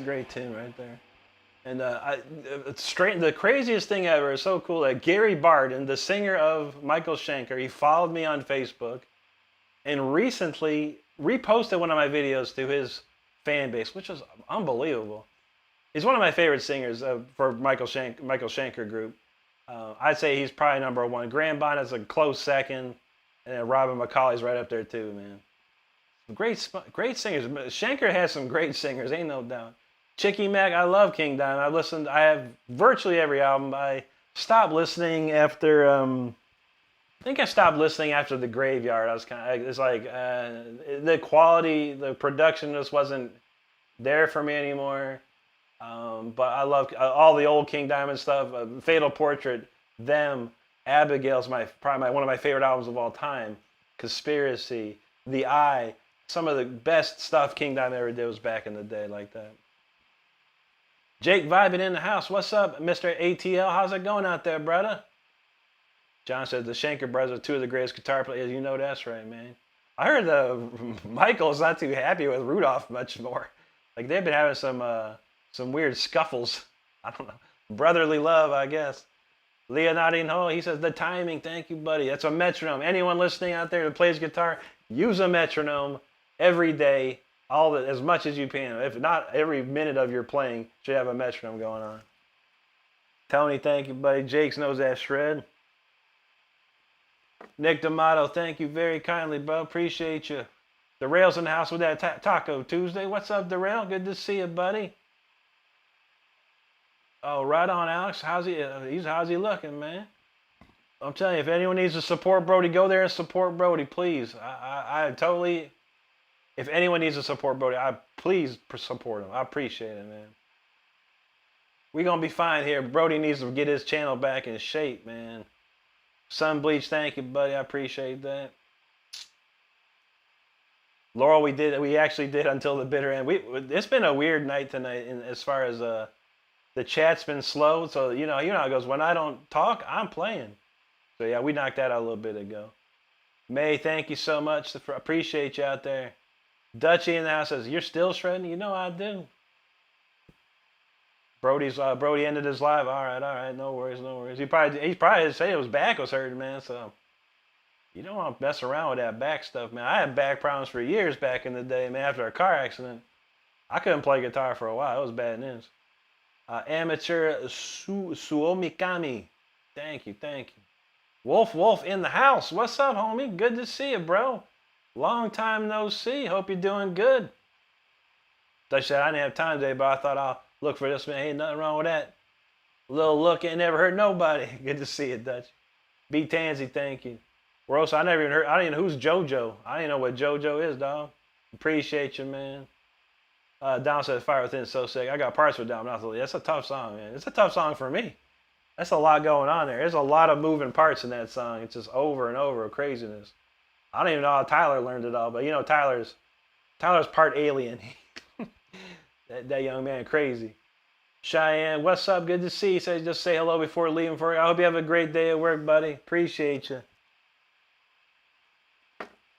Great tune right there. And the craziest thing ever is so cool that Gary Barden, the singer of Michael Schenker, he followed me on Facebook and recently reposted one of my videos to his fan base, which is unbelievable. He's one of my favorite singers for Michael Schenker group. I'd say he's probably number one. Graham Bonnet's a close second, and then Robin McCauley's right up there too, man. Great singers. Schenker has some great singers, ain't no doubt. Chicky Mac, I love King Diamond. I have virtually every album. I stopped listening after, I think I stopped listening after The Graveyard. I was it's like, the quality, the production just wasn't there for me anymore. But I love all the old King Diamond stuff. Fatal Portrait, Them, Abigail's probably one of my favorite albums of all time. Conspiracy, The Eye. Some of the best stuff King Diamond ever did was back in the day like that. Jake vibing in the house. What's up, Mr. ATL? How's it going out there, brother? John said the Schenker brothers are two of the greatest guitar players. You know that's right, man. I heard Michael's not too happy with Rudolph much more. Like they've been having some weird scuffles. I don't know. Brotherly love, I guess. Leonardino, he says the timing. Thank you, buddy. That's a metronome. Anyone listening out there that plays guitar, use a metronome every day. As much as you can. If not, every minute of your playing should have a metronome going on. Tony, thank you, buddy. Jake's knows that shred. Nick D'Amato, thank you very kindly, bro. Appreciate you. Darrell's in the house with that Taco Tuesday. What's up, Darrell? Good to see you, buddy. Oh, right on, Alex. How's he looking, man? I'm telling you, if anyone needs to support Brody, go there and support Brody, please. I totally... If anyone needs to support Brody, please support him. I appreciate it, man. We're going to be fine here. Brody needs to get his channel back in shape, man. Sunbleach, thank you, buddy. I appreciate that. Laurel, we actually did until the bitter end. It's been a weird night tonight as far as the chat's been slow. So, you know how it goes. When I don't talk, I'm playing. So, yeah, we knocked that out a little bit ago. May, thank you so much. Appreciate you out there. Dutchie in the house says, you're still shredding? You know I do. Brody ended his live. All right. No worries. He probably said his back was hurting, man. So you don't want to mess around with that back stuff, man. I had back problems for years back in the day, man. After a car accident, I couldn't play guitar for a while. It was bad news. Amateur Suomikami. Thank you. Wolf in the house. What's up, homie? Good to see you, bro. Long time no see. Hope you're doing good. Dutch said, I didn't have time today, but I thought I'll look for this, man. Ain't nothing wrong with that. A little look ain't never hurt nobody. Good to see you, Dutch. B. Tansy, thank you. We're also, I never even heard, I didn't know who's JoJo. I didn't know what JoJo is, dog. Appreciate you, man. Dom says Fire Within is so sick. I got parts with Dom. That's a tough song, man. It's a tough song for me. That's a lot going on there. There's a lot of moving parts in that song. It's just over and over craziness. I don't even know how Tyler learned it all, but you know Tyler's part alien. that young man crazy. Cheyenne, what's up? Good to see you. Says just say hello before leaving for you. I hope you have a great day at work, buddy. Appreciate you.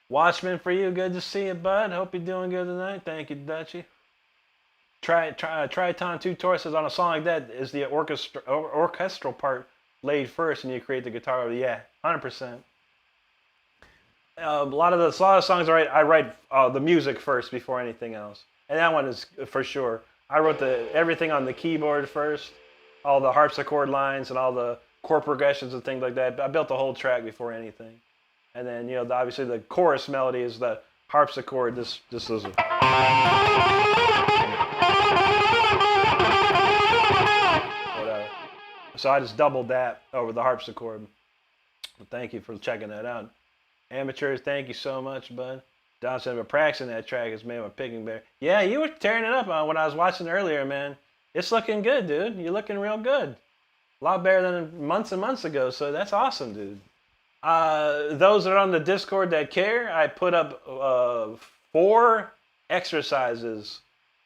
Watchman for you. Good to see you, bud. Hope you're doing good tonight. Thank you, Dutchie. Triton 2 Taurus says on a song like that is the orchestral part laid first and you create the guitar. Yeah, 100%. A lot of songs I write the music first before anything else. And that one is for sure. I wrote everything on the keyboard first, all the harpsichord lines and all the chord progressions and things like that. I built the whole track before anything. And then, you know, obviously the chorus melody is the harpsichord. This is whatever. So I just doubled that over the harpsichord. But thank you for checking that out. Amateurs, thank you so much, bud. Don said, but practicing that track is made with picking bear. Yeah, you were tearing it up on when I was watching earlier, man. It's looking good, dude. You're looking real good. A lot better than months and months ago, so that's awesome, dude. Those that are on the Discord that care, I put up 4 exercises.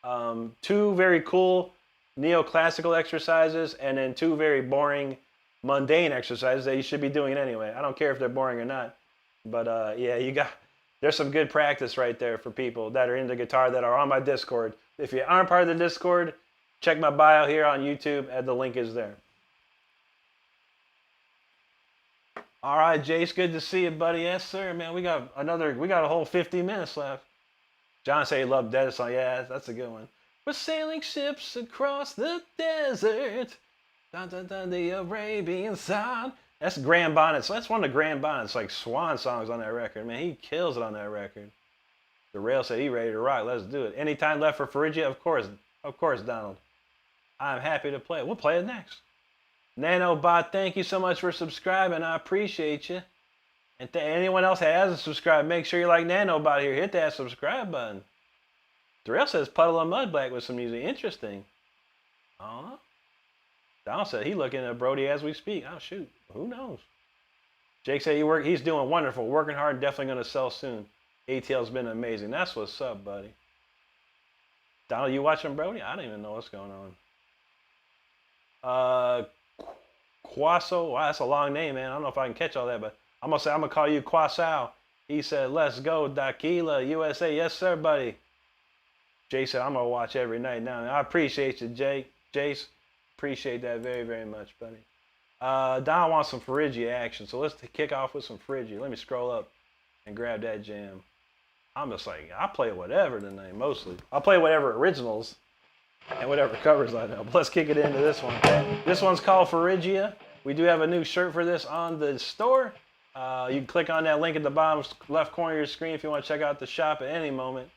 2 very cool neoclassical exercises, and then 2 very boring, mundane exercises that you should be doing anyway. I don't care if they're boring or not. But yeah, there's some good practice right there for people that are into guitar that are on my Discord. If you aren't part of the Discord, check my bio here on YouTube, and the link is there. All right, Jace, good to see you, buddy. Yes, sir, man. We got a whole 50 minutes left. John said he loved Desert Song. Yeah, that's a good one. We're sailing ships across the desert. Dun, dun, dun, the Arabian side. That's Grand Bonnet's. That's one of the Grand Bonnet's like swan songs on that record. Man, he kills it on that record. The Rail said he ready to rock. Let's do it. Any time left for Frigia? Of course, Donald. I'm happy to play it. We'll play it next. Nanobot, thank you so much for subscribing. I appreciate you. And anyone else that hasn't subscribed, make sure you like Nanobot here. Hit that subscribe button. Darrell says Puddle of Mud Black with some music. Interesting. I don't know. Donald said he's looking at Brody as we speak. Oh, shoot. Who knows? Jake said he's doing wonderful. Working hard. Definitely going to sell soon. ATL's been amazing. That's what's up, buddy. Donald, you watching Brody? I don't even know what's going on. Quaso. Wow, that's a long name, man. I don't know if I can catch all that, but I'm going to call you Quasao. He said, let's go, Daquila, USA. Yes, sir, buddy. Jay said, I'm going to watch every night now. I appreciate you, Jace. Appreciate that very, very much, buddy. Don wants some Frigia action, so let's kick off with some Frigia. Let me scroll up and grab that jam. I'm just like, I play whatever tonight, mostly. I'll play whatever originals and whatever covers I know. But let's kick it into this one. This one's called Frigia. We do have a new shirt for this on the store. You can click on that link at the bottom left corner of your screen if you want to check out the shop at any moment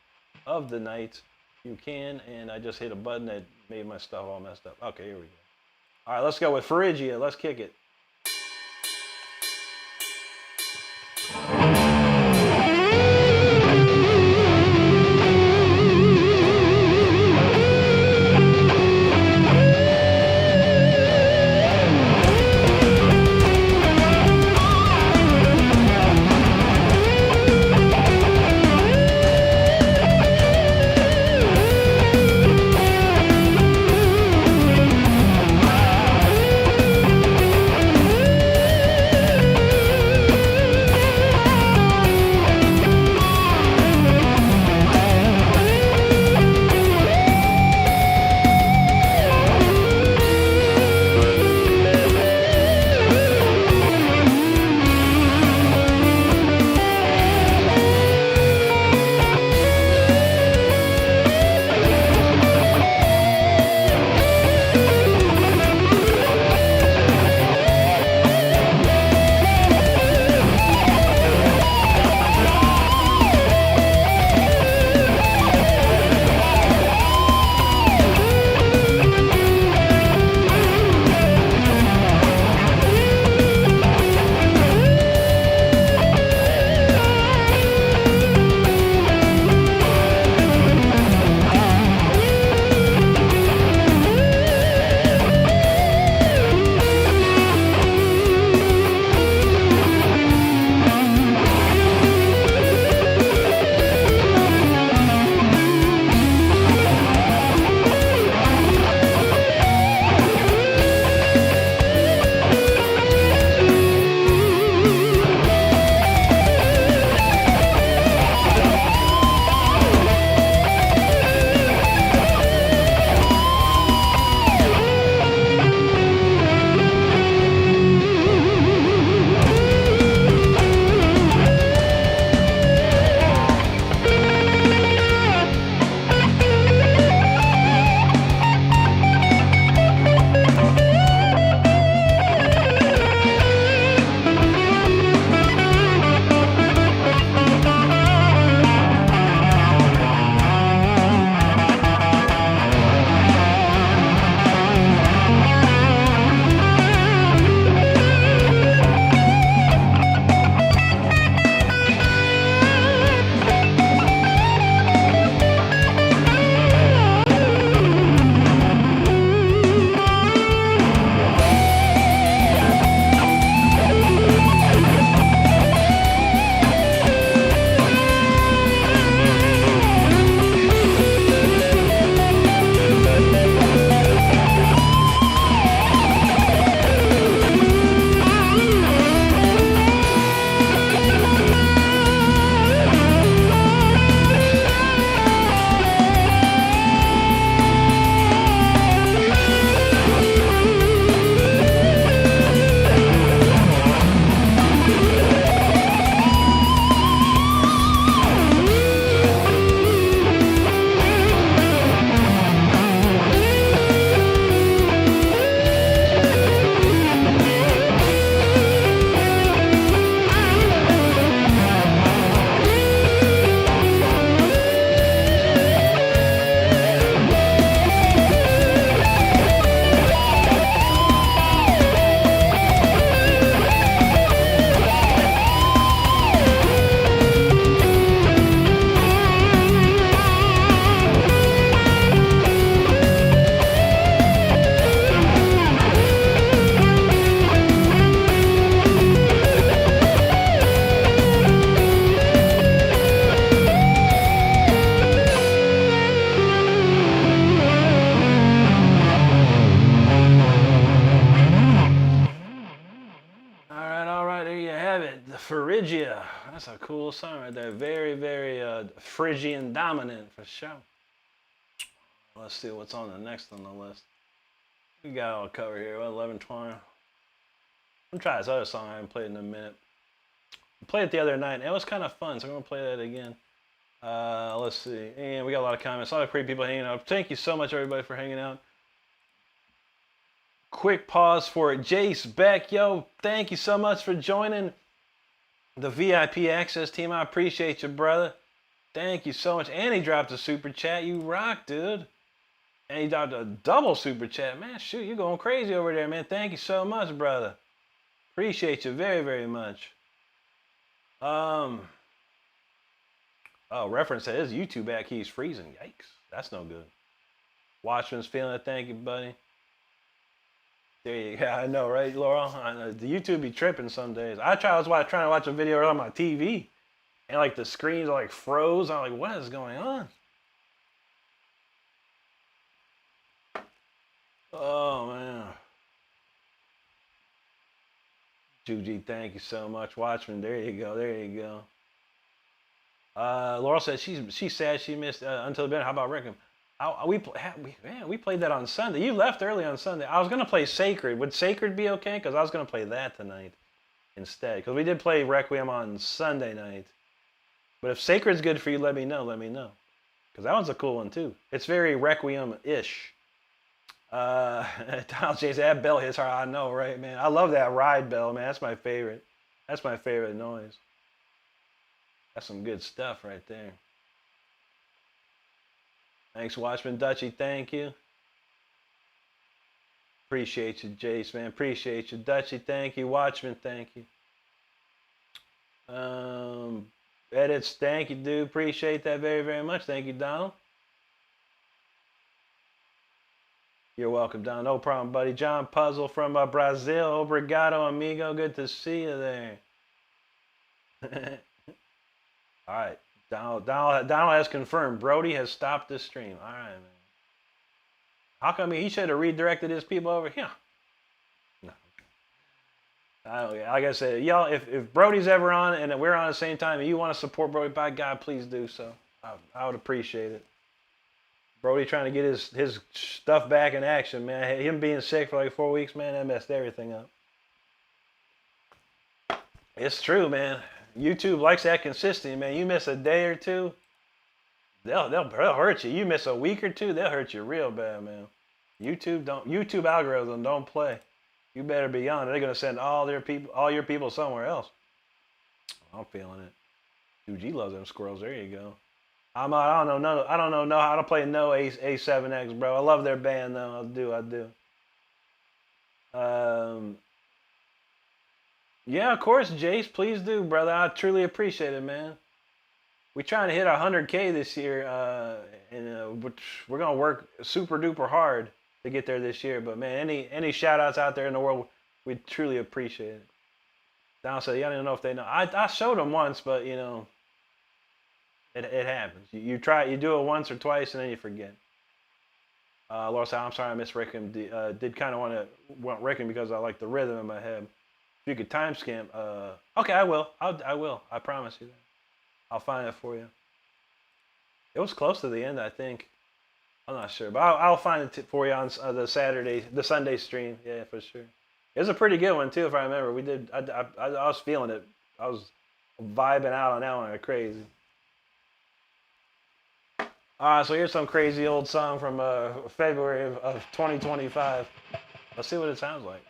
of the night. You can, and I just hit a button that made my stuff all messed up. Okay, here we go. All right, let's go with Frigia. Let's kick it. Frigia. That's a cool song right there. Very, very Phrygian dominant for sure. Let's see what's on the next on the list. We got all covered here. 11:20. I'm trying this other song I haven't played in a minute. I played it the other night. It was kind of fun, so I'm gonna play that again. Let's see. And we got a lot of comments. A lot of great people hanging out. Thank you so much, everybody, for hanging out. Quick pause for Jace Beck. Yo, thank you so much for joining the VIP Access team. I appreciate you, brother. Thank you so much. And he dropped a super chat. You rock, dude. And he dropped a double super chat. Man, shoot, you're going crazy over there, man. Thank you so much, brother. Appreciate you very, very much. Oh, reference to his YouTube ad keys freezing. Yikes. That's no good. Watchman's feeling it. Thank you, buddy. There you go. I know, right, Laurel? I know. The YouTube be tripping some days. I was trying to watch a video on my TV, and like the screens are like froze. I'm like, what is going on? Oh man. Juji, thank you so much. Watchman, there you go. There you go. Laurel says she's sad she missed Until the Bed. How about Rick? We played that on Sunday. You left early on Sunday. I was going to play Sacred. Would Sacred be okay? Because I was going to play that tonight instead. Because we did play Requiem on Sunday night. But if Sacred's good for you, let me know. Let me know. Because that one's a cool one too. It's very Requiem-ish. Donald J said, that bell hits hard. I know, right, man? I love that ride bell, man. That's my favorite. That's my favorite noise. That's some good stuff right there. Thanks, Watchman Dutchy. Thank you. Appreciate you, Jace, man. Appreciate you. Dutchy, thank you. Watchman, thank you. Edits, thank you, dude. Appreciate that very, very much. Thank you, Donald. You're welcome, Donald. No problem, buddy. John Puzzle from Brazil. Obrigado, amigo. Good to see you there. All right. Donald has confirmed Brody has stopped the stream. All right, man. How come he should have redirected his people over here? No. Like I said, y'all, if Brody's ever on and we're on at the same time and you want to support Brody, by God, please do so. I would appreciate it. Brody trying to get his stuff back in action, man. Him being sick for like 4 weeks, man, that messed everything up. It's true, man. YouTube likes that consistency, man. You miss a day or two, they'll hurt you. You miss a week or two, they'll hurt you real bad, man. YouTube algorithm don't play. You better be on it. They're gonna send all your people somewhere else. I'm feeling it. 2G loves them squirrels. There you go. I don't know how to play no A7X, bro. I love their band though. I do. Yeah, of course, Jace. Please do, brother. I truly appreciate it, man. We're trying to hit 100K this year, and we're gonna work super duper hard to get there this year. But man, any shout outs out there in the world, we truly appreciate it. Don said, "I don't know if they know." I showed them once, but you know, it happens. You do it once or twice, and then you forget. Laura said, "I'm sorry, I missed Requiem. Did kind of want Requiem because I like the rhythm in my head. If you could timestamp, okay, I will. I will. I promise you that. I'll find it for you. It was close to the end, I think. I'm not sure, but I'll find it for you on the Sunday stream. Yeah, for sure. It was a pretty good one too, if I remember. We did. I was feeling it. I was vibing out on that one like crazy. All right, so here's some crazy old song from February of 2025. Let's see what it sounds like.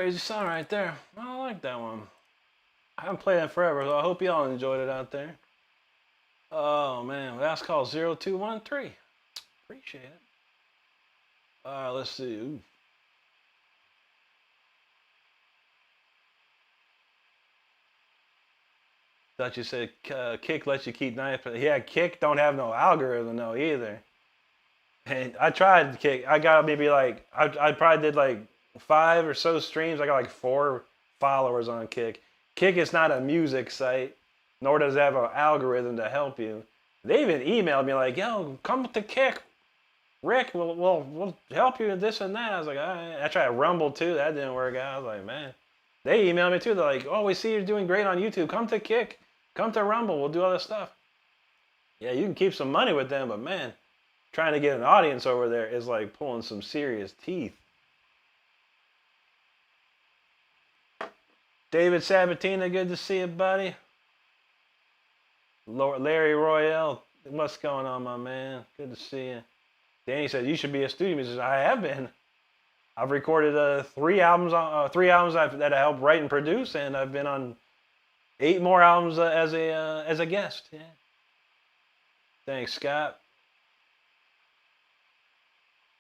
crazy song right there. I like that one. I haven't played it forever, so I hope y'all enjoyed it out there. Oh man, that's called 0213. Appreciate it. Let's see. Ooh. Thought you said Kick lets you keep 9%. Yeah, Kick don't have no algorithm though either. And I tried Kick. I got maybe like I probably did like 5 or so streams. I got like 4 followers on Kick. Kick is not a music site, nor does it have an algorithm to help you. They even emailed me like, "Yo, come to Kick, Rick. We'll help you with this and that." I was like, all right. I tried Rumble too. That didn't work out. I was like, man. They emailed me too. They're like, "Oh, we see you're doing great on YouTube. Come to Kick. Come to Rumble. We'll do all this stuff." Yeah, you can keep some money with them, but man, trying to get an audience over there is like pulling some serious teeth. David Sabatina, good to see you, buddy. Larry Royale, what's going on, my man? Good to see you. Danny said you should be a studio musician. I have been. I've recorded 3 albums that I helped write and produce, and I've been on 8 more albums as a guest. Yeah. Thanks, Scott.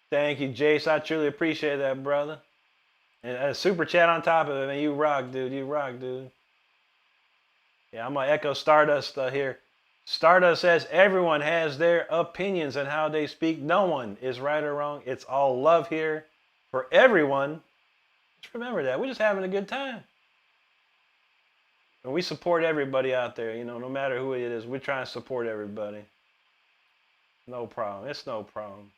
Thank you, Jace. I truly appreciate that, brother. And a super chat on top of it, man. You rock, dude. You rock, dude. Yeah, I'm gonna echo Stardust here. Stardust says everyone has their opinions on how they speak. No one is right or wrong. It's all love here for everyone. Just remember that. We're just having a good time. And we support everybody out there, no matter who it is. We're trying to support everybody. No problem. It's no problem.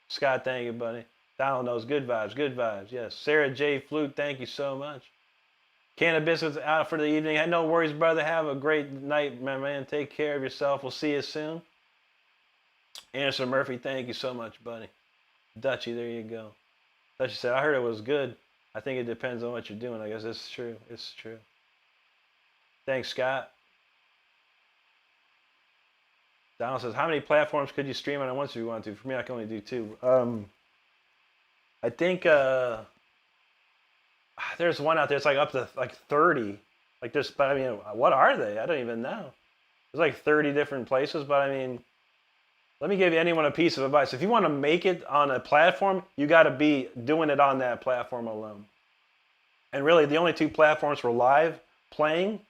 Scott, thank you, buddy. Donald knows good vibes, good vibes. Yes. Sarah J. Flute, thank you so much. Cannabis is out for the evening. No worries, brother. Have a great night, my man. Take care of yourself. We'll see you soon. Anderson Murphy, thank you so much, buddy. Dutchy, there you go. Dutchy said, I heard it was good. I think it depends on what you're doing. I guess it's true. It's true. Thanks, Scott. Donald says, how many platforms could you stream on at once if you want to? For me, I can only do 2. I think there's one out there. It's like up to like 30. Like there's, but I mean, what are they? I don't even know. There's like 30 different places, but I mean, let me give anyone a piece of advice. If you want to make it on a platform, you got to be doing it on that platform alone. And really, the only 2 platforms for live playing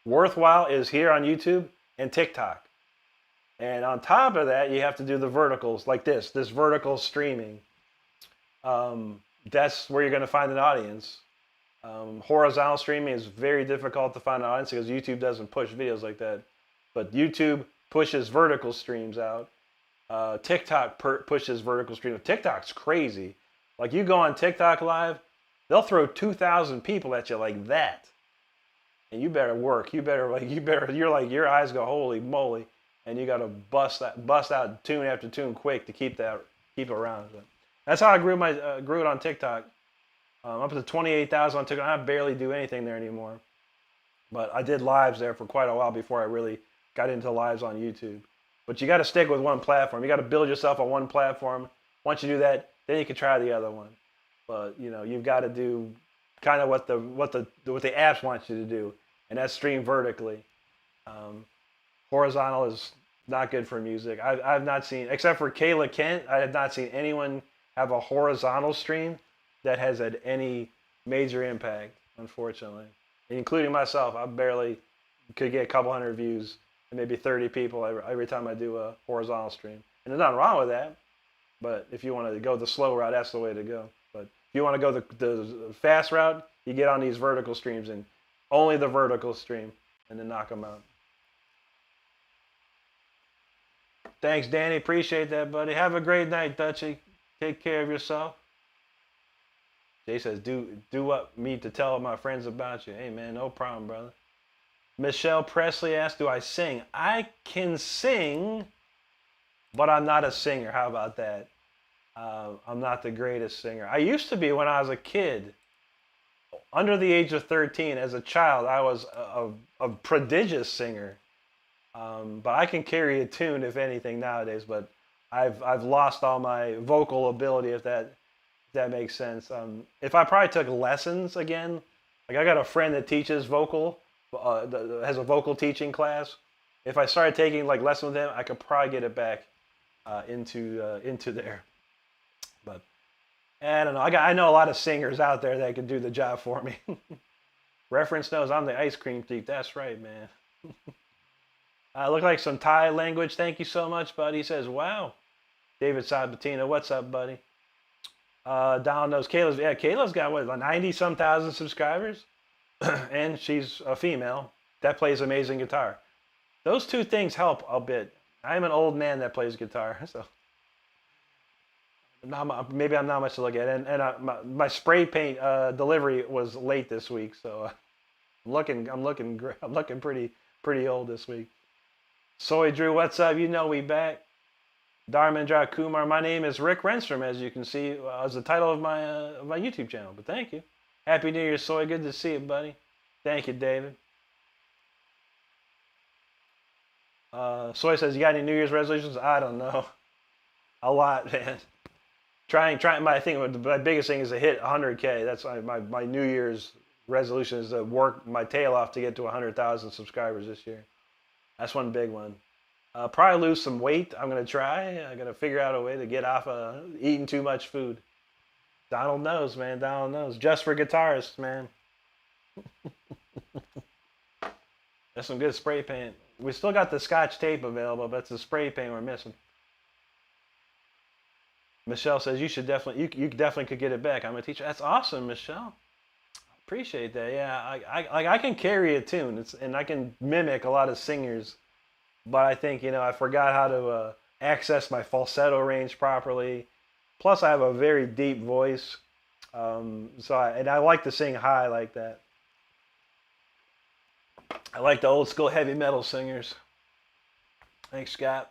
worthwhile is here on YouTube and TikTok. And on top of that, you have to do the verticals like this vertical streaming. That's where you're going to find an audience. Horizontal streaming is very difficult to find an audience because YouTube doesn't push videos like that. But YouTube pushes vertical streams out. TikTok pushes vertical streams. TikTok's crazy. Like you go on TikTok live, they'll throw 2,000 people at you like that. And you better work. You're like, your eyes go, holy moly. And you got to bust out tune after tune quick to keep it around. But that's how I grew it on TikTok. Up to 28,000 on TikTok. I barely do anything there anymore. But I did lives there for quite a while before I really got into lives on YouTube. But you got to stick with one platform. You got to build yourself on one platform. Once you do that, then you can try the other one. But you've got to do kind of what the apps want you to do, and that's stream vertically. Horizontal is not good for music. I've not seen, except for Kayla Kent, I have not seen anyone have a horizontal stream that has had any major impact, unfortunately. Including myself, I barely could get a couple hundred views and maybe 30 people every time I do a horizontal stream. And there's nothing wrong with that. But if you want to go the slow route, that's the way to go. But if you want to go the fast route, you get on these vertical streams and only the vertical stream and then knock them out. Thanks, Danny. Appreciate that, buddy. Have a great night, Dutchy. Take care of yourself. Jay says, do what me to tell my friends about you. Hey, man, no problem, brother. Michelle Presley asked, do I sing? I can sing, but I'm not a singer. How about that? I'm not the greatest singer. I used to be when I was a kid. Under the age of 13, as a child, I was a prodigious singer. But I can carry a tune, if anything, nowadays. But I've lost all my vocal ability, if That makes sense. If I probably took lessons again, like I got a friend that teaches vocal, has a vocal teaching class. If I started taking like lessons with him, I could probably get it back into there. But I don't know. I know a lot of singers out there that could do the job for me. Reference knows I'm the ice cream thief. That's right, man. Look like some Thai language. Thank you so much, buddy. He says, wow. David Sabatina, what's up, buddy? Donald knows Kayla's. Yeah, Kayla's got what, 90-some thousand subscribers, and she's a female that plays amazing guitar. Those two things help a bit. I'm an old man that plays guitar, so maybe I'm not much to look at. And my spray paint delivery was late this week, so I'm looking pretty old this week. Soy Drew, what's up? You know we back. Dharmendra Kumar, my name is Rick Renstrom, as you can see, as the title of my YouTube channel. But thank you. Happy New Year, Soy. Good to see you, buddy. Thank you, David. Soy says, you got any New Year's resolutions? I don't know. A lot, man. Trying. I think my biggest thing is to hit 100K. That's my New Year's resolution, is to work my tail off to get to 100,000 subscribers this year. That's one big one. Probably lose some weight. I'm going to try. I'm going to figure out a way to get off eating too much food. Donald knows, man. Donald knows. Just for guitarists, man. That's some good spray paint. We still got the Scotch tape available, but it's the spray paint we're missing. Michelle says you definitely could get it back. I'm a teacher. That's awesome, Michelle. Appreciate that. Yeah, I can carry a tune, and I can mimic a lot of singers. But I think, I forgot how to access my falsetto range properly. Plus, I have a very deep voice. I like to sing high like that. I like the old school heavy metal singers. Thanks, Scott.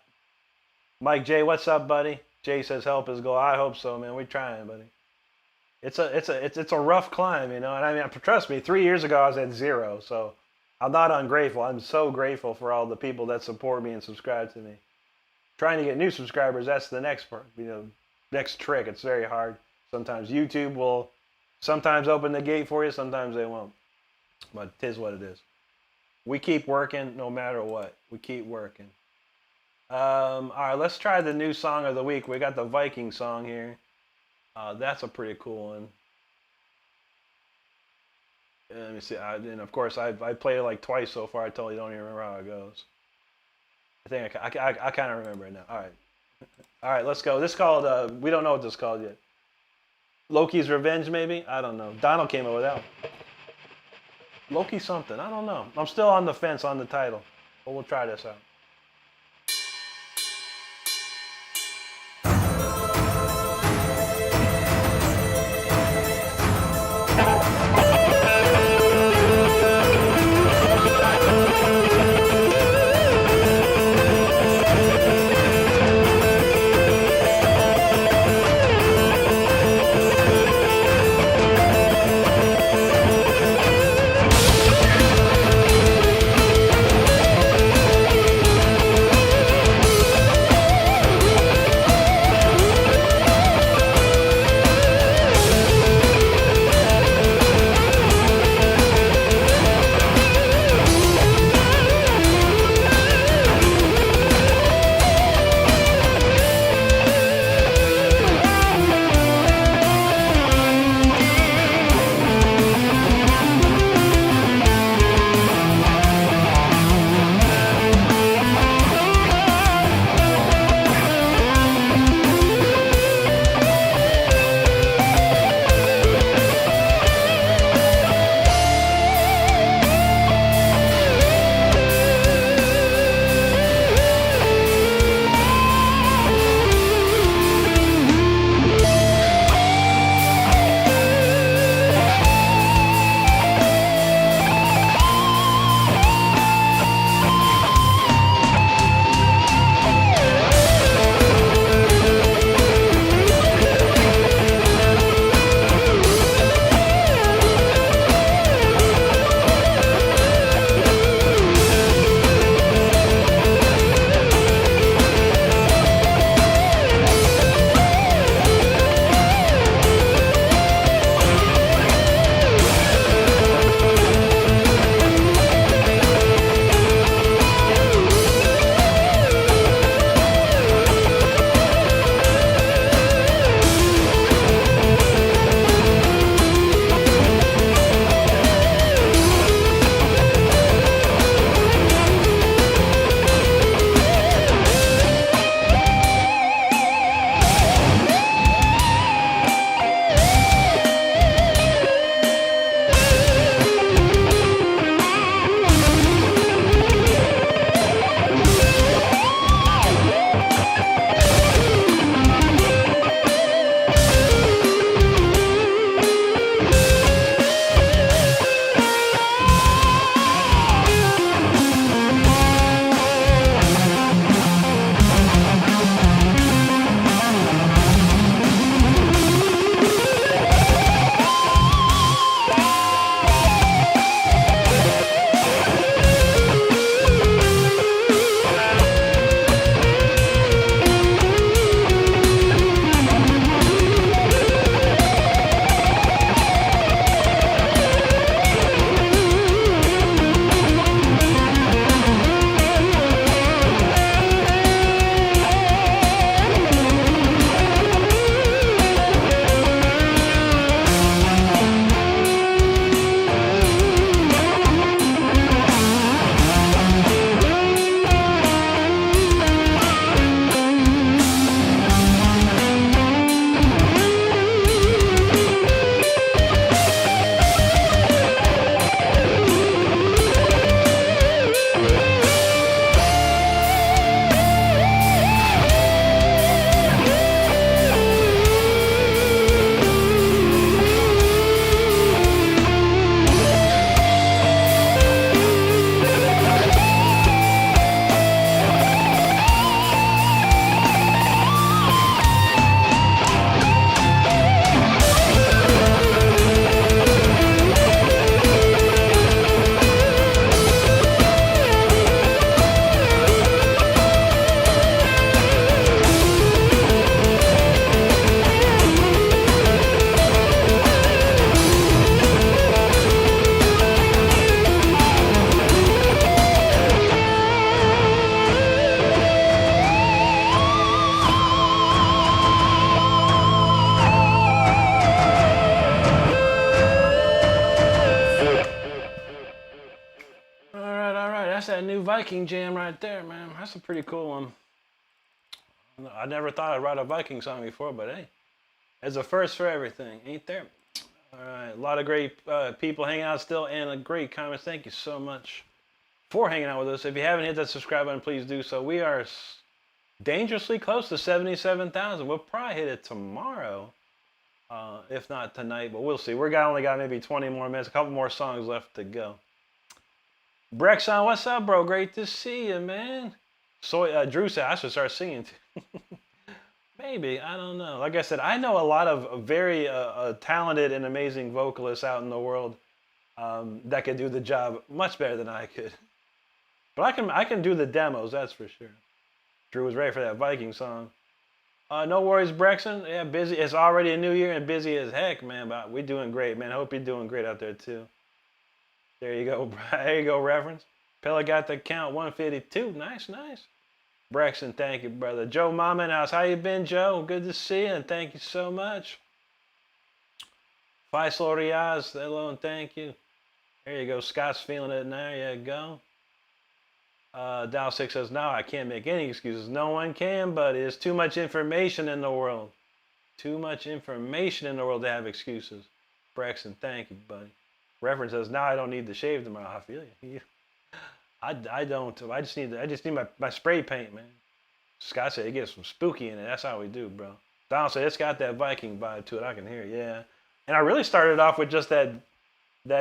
Mike J, what's up, buddy? Jay says help is goal. I hope so, man. We're trying, buddy. It's a rough climb, And I mean, trust me, 3 years ago I was at 0, so I'm not ungrateful. I'm so grateful for all the people that support me and subscribe to me. Trying to get new subscribers, that's the next part, next trick. It's very hard. Sometimes YouTube will sometimes open the gate for you, sometimes they won't. But it is what it is. We keep working no matter what. We keep working. All right, let's try the new song of the week. We got the Viking song here. That's a pretty cool one. Let me see. And of course, I played it like twice so far. I totally don't even remember how it goes. I think I kind of remember it now. All right, let's go. This is called, we don't know what this is called yet. Loki's Revenge, maybe? I don't know. Donald came up with that one. Loki something. I don't know. I'm still on the fence on the title. But we'll try this out. That's that new Viking jam right there, man. That's a pretty cool one. I never thought I'd write a Viking song before, but hey, it's a first for everything, ain't there? All right, a lot of great people hanging out still, and a great comments. Thank you so much for hanging out with us. If you haven't hit that subscribe button, please do so. We are dangerously close to 77,000. We'll probably hit it tomorrow, if not tonight, but we'll see. Only got maybe 20 more minutes, a couple more songs left to go. Brexon, what's up, bro? Great to see you, man. So Drew said I should start singing too. Maybe, I don't know. Like I said, I know a lot of very talented and amazing vocalists out in the world that can do the job much better than I could. But I can do the demos, that's for sure. Drew was ready for that Viking song. No worries, Brexon. Yeah, busy. It's already a new year and busy as heck, man. But we're doing great, man. I hope you're doing great out there too. There you go. There you go, reference. Pella got the count 152. Nice, nice. Brexon, thank you, brother. Joe Mama in the house. How you been, Joe? Good to see you, and thank you so much. Faisal Riaz, hello, and thank you. There you go. Scott's feeling it now. There you go. Dow 6 says, no, I can't make any excuses. No one can, but there's too much information in the world. Too much information in the world to have excuses. Brexon, thank you, buddy. Reference says, now I don't need to shave tomorrow. I feel you. I don't. I just need my spray paint, man. Scott said it gets some spooky in it. That's how we do, bro. Donald said it's got that Viking vibe to it. I can hear it, yeah. And I really started off with just that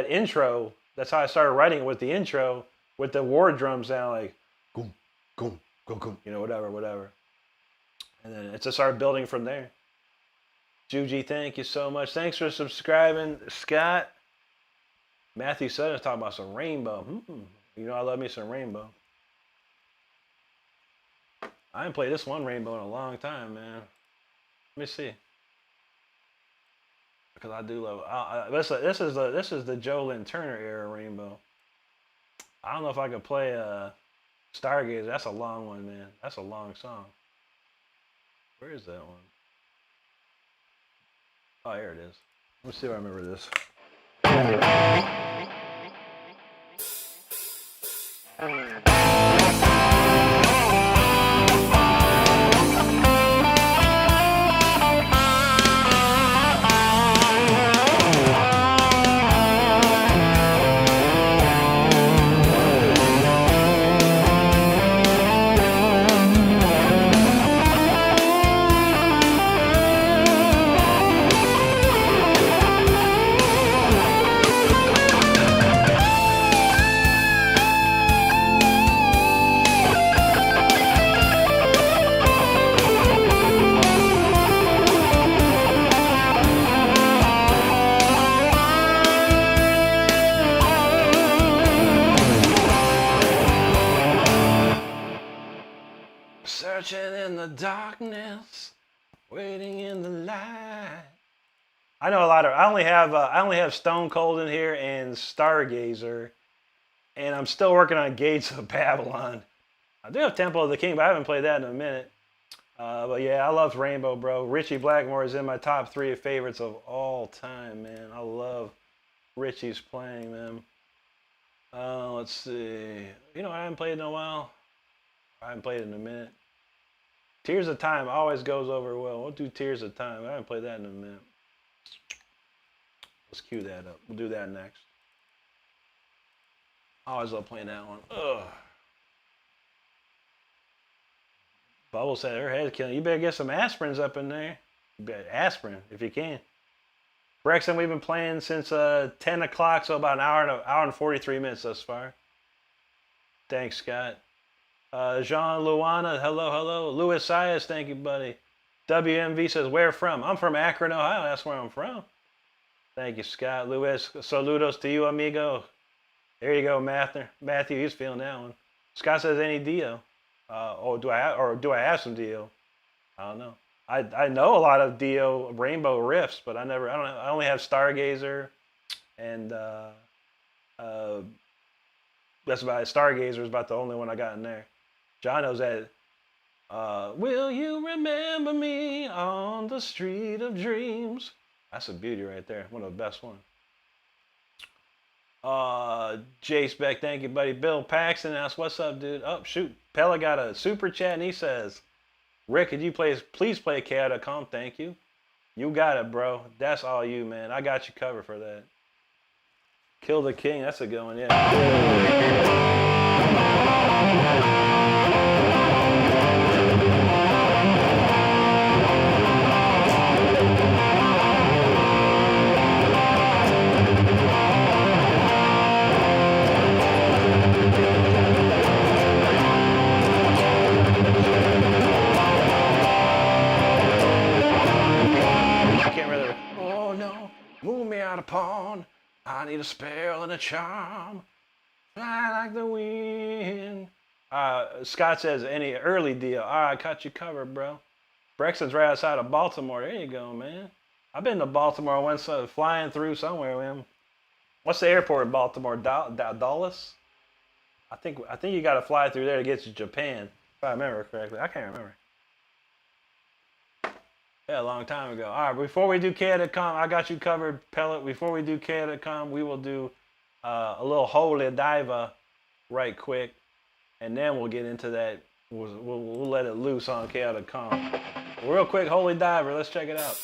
intro. That's how I started writing it, with the intro, with the war drum sound, like goom, goom, goom, goom, you know, whatever. And then it just started building from there. Juji, thank you so much. Thanks for subscribing, Scott. Matthew Sutton's talking about some Rainbow. You know I love me some Rainbow. I haven't played this one Rainbow in a long time, man. Let me see. Because I do love. This is the Jolyn Turner era Rainbow. I don't know if I could play Stargazer. That's a long one, man. That's a long song. Where is that one? Oh, here it is. Let's see if I remember this. Searching in the darkness, waiting in the light. I know a lot of. I only have Stone Cold in here and Stargazer, and I'm still working on Gates of Babylon. I do have Temple of the King, but I haven't played that in a minute. But yeah, I love Rainbow, bro. Richie Blackmore is in my top 3 favorites of all time, man. I love Richie's playing, man. Let's see. You know, I haven't played in a while. I haven't played in a minute. Tears of Time always goes over well. We'll do Tears of Time. I haven't played that in a minute. Let's cue that up. We'll do that next. I always love playing that one. Ugh. Bubble said her head's killing. You better get some aspirins up in there. Aspirin, if you can. Brexon, we've been playing since 10 o'clock, so about an hour and 43 minutes thus far. Thanks, Scott. Jean Luana, hello. Louis Sias, thank you, buddy. WMV says, where from? I'm from Akron, Ohio. That's where I'm from. Thank you, Scott. Luis, saludos to you, amigo. There you go, Matthew, he's feeling that one. Scott says, any Dio? Do I have some Dio? I don't know. I know a lot of Dio Rainbow riffs, but I only have Stargazer, and that's about it. Stargazer is about the only one I got in there. John knows that. Will you remember me on the street of dreams? That's a beauty right there. One of the best ones. Jace Beck, thank you, buddy. Bill Paxton asks, what's up, dude? Oh, shoot. Pella got a super chat and he says, Rick, could you please play KO.com? Thank you. You got it, bro. That's all you, man. I got you covered for that. Kill the King. That's a good one, yeah. Pond. I need a spell and a charm. Fly like the wind. Scott says any early deal. All right, got you covered, bro. Brexton's right outside of Baltimore. There you go, man. I've been to Baltimore once, flying through somewhere, man. What's the airport in Baltimore? Dallas? I think you got to fly through there to get to Japan, if I remember correctly. I can't remember. Yeah, a long time ago. All right, before we do KO.com, I got you covered, Pellet. Before we do KO.com, we will do a little Holy Diver right quick, and then we'll get into that. We'll let it loose on KO.com. Real quick, Holy Diver, let's check it out.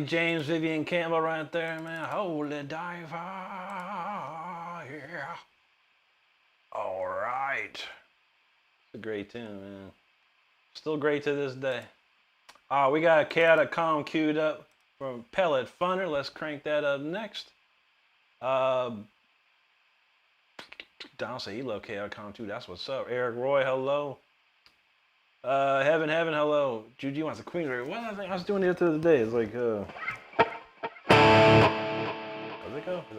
James, Vivian Campbell right there, man. Holy Diver, yeah. All right. It's a great tune, man. Still great to this day. We got a KO.com queued up from Pellet Funner. Let's crank that up next. Don say he love KO.com too. That's what's up. Eric Roy, hello. Heaven, hello. Juju wants a Queen's Ray. What I think I was doing the other day. It's like, does it go? Is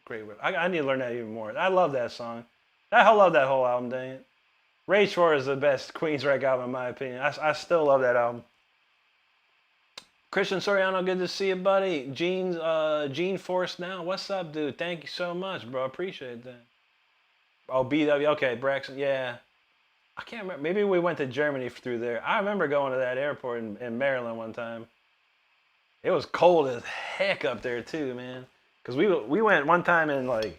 great. I need to learn that even more. I love that song. I love that whole album, dang it. Rage 4 is the best Queensrÿche album in my opinion. I still love that album. Christian Soriano, good to see you, buddy. Gene Force now. What's up, dude? Thank you so much, bro. Appreciate that. Oh, BW. Okay, Braxton. Yeah. I can't remember. Maybe we went to Germany through there. I remember going to that airport in Maryland one time. It was cold as heck up there too, man. Cause we went one time in like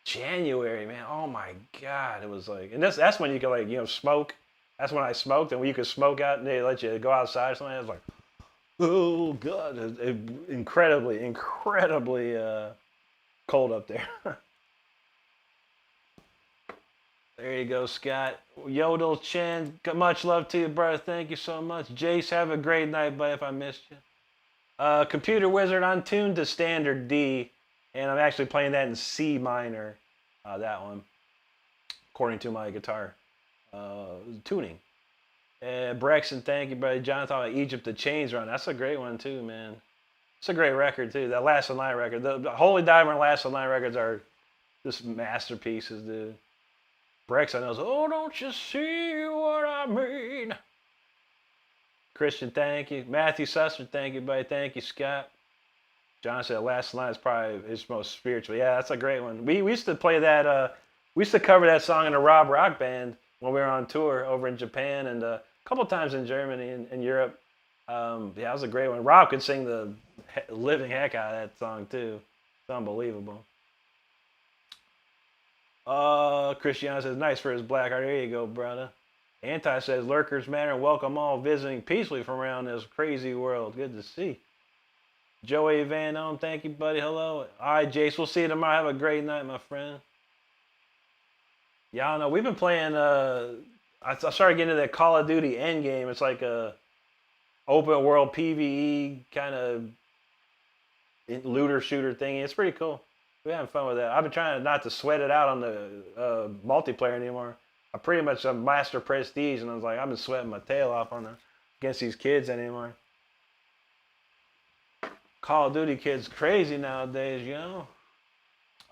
January, man. Oh my God, it was like, and that's when you could like smoke. That's when I smoked, and when you could smoke out, and they let you go outside or something. It was like, oh God, incredibly cold up there. There you go, Scott. Yodel Chen, much love to you, brother. Thank you so much. Jace, have a great night, buddy, if I missed you. Computer Wizard, I'm tuned to standard D, and I'm actually playing that in C minor, that one, according to my guitar tuning. Brexton, thank you, buddy. Jonathan, Egypt, the Chains Run. That's a great one, too, man. It's a great record, too. That Last in Line record. The Holy Diver and Last in Line records are just masterpieces, dude. Brexton knows, oh, don't you see what I mean? Christian, thank you. Matthew Susser, thank you, buddy. Thank you, Scott. John said Last Line is probably his most spiritual. Yeah, that's a great one. We used to play that. We used to cover that song in a Rob Rock band when we were on tour over in Japan and a couple times in Germany and Europe. Yeah, that was a great one. Rob could sing the living heck out of that song too. It's unbelievable. Christian says nice for his black heart. There you go, brother. Anti says, lurkers matter and welcome all visiting peacefully from around this crazy world. Good to see. Joey Van Ohm, thank you, buddy. Hello. All right, Jace, we'll see you tomorrow. Have a great night, my friend. Yeah, I don't know. We've been playing, I started getting into that Call of Duty Endgame. It's like a open world PvE kind of looter shooter thing. It's pretty cool. We're having fun with that. I've been trying not to sweat it out on the multiplayer anymore. I pretty much master prestige, and I was like, I've been sweating my tail off against these kids anymore. Call of Duty kids crazy nowadays, you know.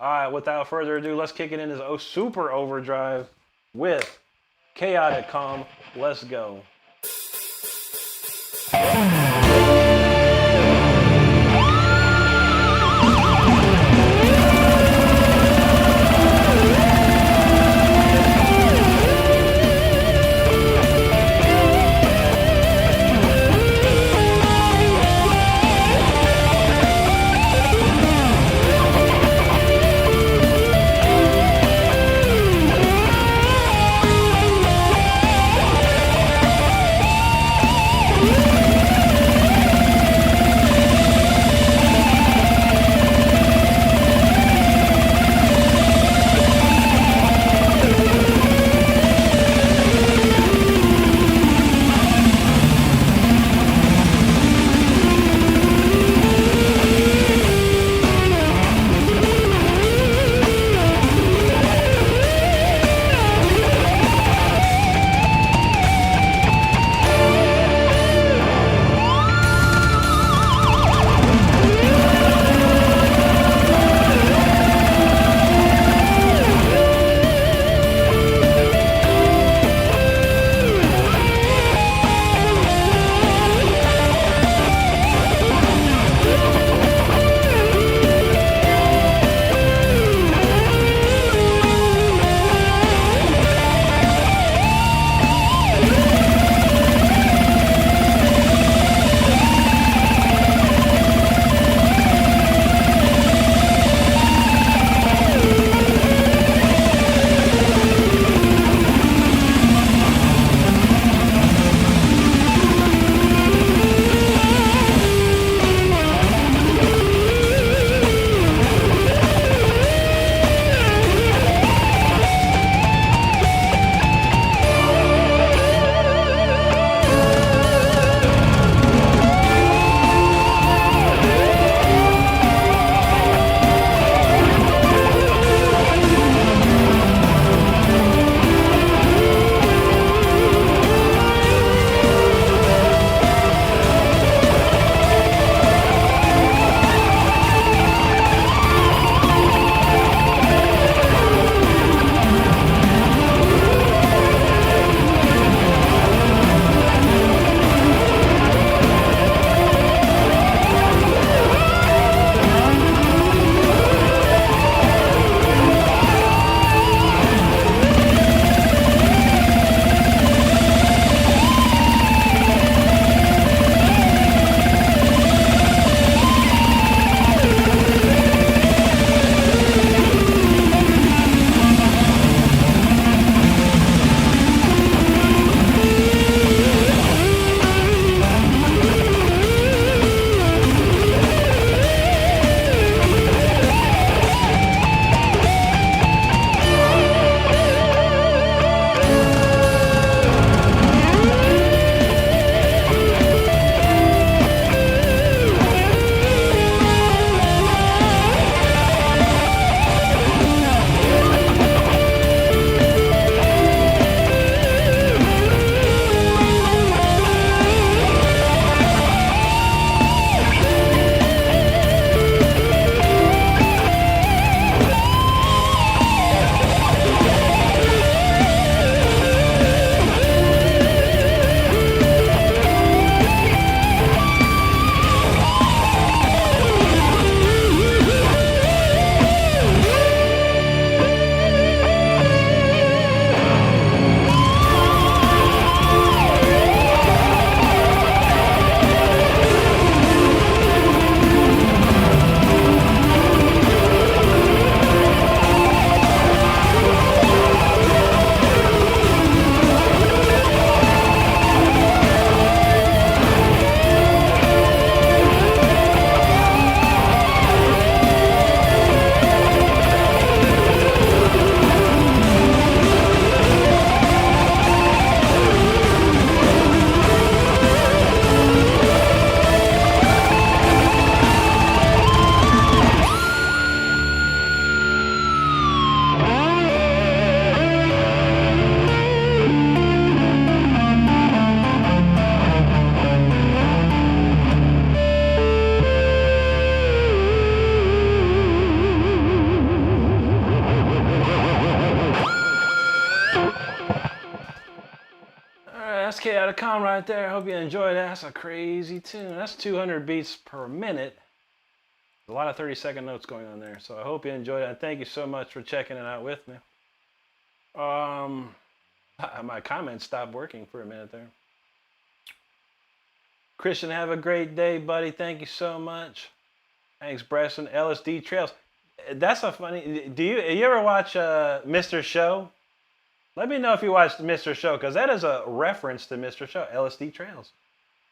All right, without further ado, let's kick it in this super overdrive with Chaotic Calm. Let's go. Livestreamschedule.com right there. Hope you enjoyed that. That's a crazy tune. That's 200 beats per minute. A lot of 30-second notes going on there. So I hope you enjoyed it. And thank you so much for checking it out with me. My comments stopped working for a minute there. Christian, have a great day, buddy. Thank you so much. Thanks, Bresson. LSD Trails. That's a funny. Do you ever watch Mr. Show? Let me know if you watched Mr. Show, because that is a reference to Mr. Show. LSD Trails.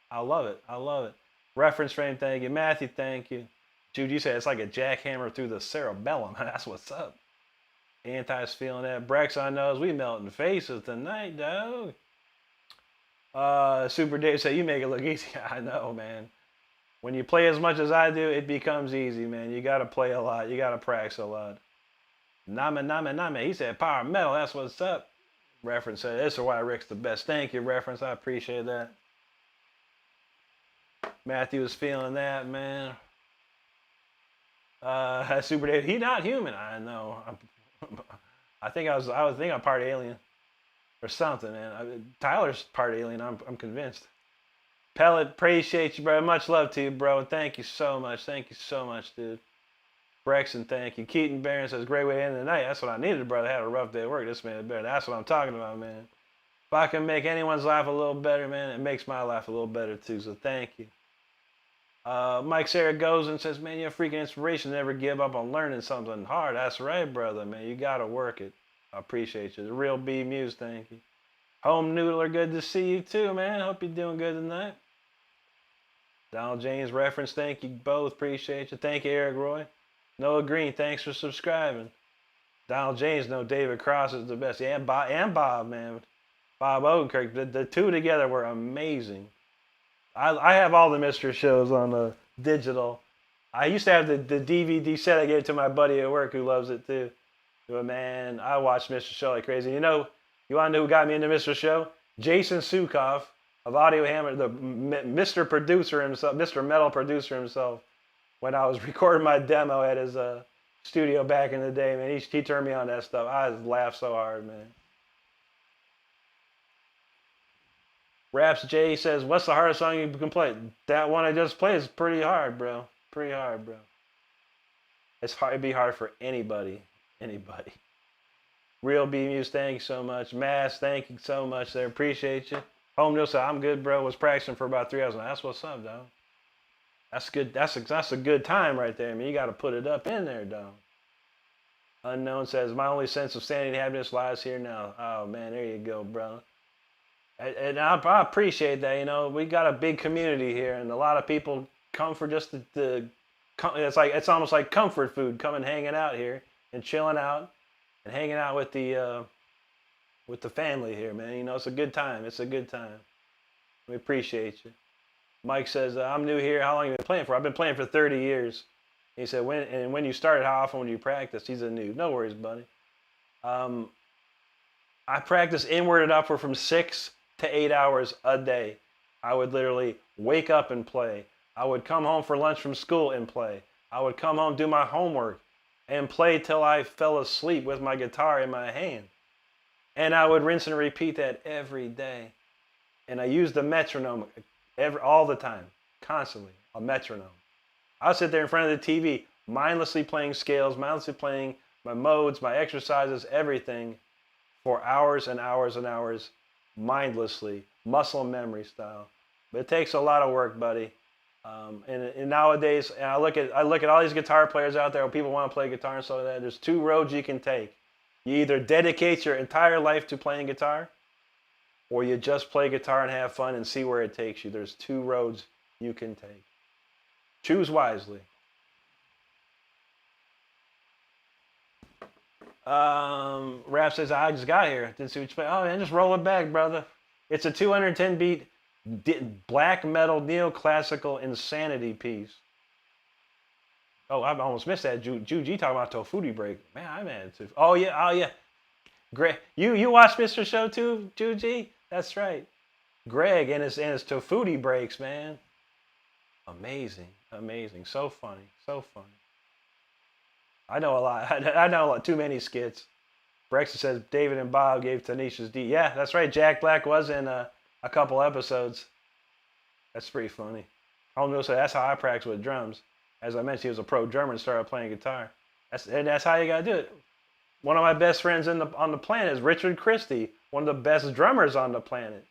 I love it. I love it. Reference frame, thank you. Matthew, thank you. Jude, you said it's like a jackhammer through the cerebellum. That's what's up. Anti's feeling that. Brex, I knows we melting faces tonight, dog. Super Dave said, you make it look easy. I know, man. When you play as much as I do, it becomes easy, man. You got to play a lot. You got to practice a lot. Name. He said, power metal. That's what's up. Reference said, this is why Rick's the best. Thank you, Reference. I appreciate that. Matthew was feeling that, man. Super Dave, he not human. I know. I think I'm part alien or something, man. Tyler's part alien. I'm convinced. Pellet, appreciate you, bro. Much love to you, bro. Thank you so much. Thank you so much, dude. Brexon, thank you. Keaton Barron says, great way to end the night. That's what I needed, brother. I had a rough day at work. This made it better. That's what I'm talking about, man. If I can make anyone's life a little better, man, it makes my life a little better, too. So thank you. Mike Saragoza says, man, you have freaking inspiration. Never give up on learning something hard. That's right, brother, man. You got to work it. I appreciate you. The Real B Muse, thank you. Home Noodler, good to see you, too, man. Hope you're doing good tonight. Donald James Reference, thank you both. Appreciate you. Thank you, Eric Roy. Noah Green, thanks for subscribing. Donald James, no, David Cross is the best. Yeah, and Bob, man. Bob Odenkirk. The two together were amazing. I have all the Mr. Shows on the digital. I used to have the DVD set. I gave it to my buddy at work who loves it too. But man, I watched Mr. Show like crazy. You want to know who got me into Mr. Show? Jason Sukoff of Audio Hammer, the Mr. Producer himself, Mr. Metal Producer himself. When I was recording my demo at his studio back in the day, man, he turned me on that stuff. I laughed so hard, man. Raps J says, what's the hardest song you can play? That one I just played is pretty hard, bro. Pretty hard, bro. It's hard. It'd be hard for anybody. Anybody. Real B Muse, thank you so much. Mass, thank you so much there. Appreciate you. Home Neil said, I'm good, bro. Was practicing for about 3 hours. That's what's up, dog. That's good. That's a good time right there. I mean, you got to put it up in there, dog. Unknown says, my only sense of sanity and happiness lies here now. Oh, man, there you go, brother. And I appreciate that. We got a big community here, and a lot of people come for just it's almost like comfort food, coming hanging out here and chilling out and hanging out with the family here, man. It's a good time. It's a good time. We appreciate you. Mike says, I'm new here. How long have you been playing for? I've been playing for 30 years. He said, when you started, how often would you practice? He's a noob. No worries, buddy. I practice inward and upward from 6 to 8 hours a day. I would literally wake up and play. I would come home for lunch from school and play. I would come home, do my homework, and play till I fell asleep with my guitar in my hand. And I would rinse and repeat that every day. And I used the metronome all the time, constantly, a metronome. I would sit there in front of the TV, mindlessly playing scales, mindlessly playing my modes, my exercises, everything, for hours and hours and hours, mindlessly, muscle memory style. But it takes a lot of work, buddy. And nowadays, and I look at all these guitar players out there, people want to play guitar and stuff like that. There's 2 roads you can take. You either dedicate your entire life to playing guitar, or you just play guitar and have fun and see where it takes you. There's 2 roads you can take. Choose wisely. Rap says, I just got here. Didn't see what you play. Oh, man, just roll it back, brother. It's a 210 beat black metal neoclassical insanity piece. Oh, I almost missed that. Jude G talking about Tofuti Break. Man, I'm at it too. Oh yeah. Greg, you watch Mr. Show too, Jude G? That's right. Greg and his Tofuti Breaks, man. Amazing. So funny. I know a lot. I know a lot. Too many skits. Brexit says David and Bob gave Tanisha's D. Yeah, that's right. Jack Black was in. I a couple episodes. That's pretty funny. Homegirl said that's how I practice with drums. As I mentioned, he was a pro drummer and started playing guitar. That's how you gotta do it. One of my best friends on the planet is Richard Christie, one of the best drummers on the planet.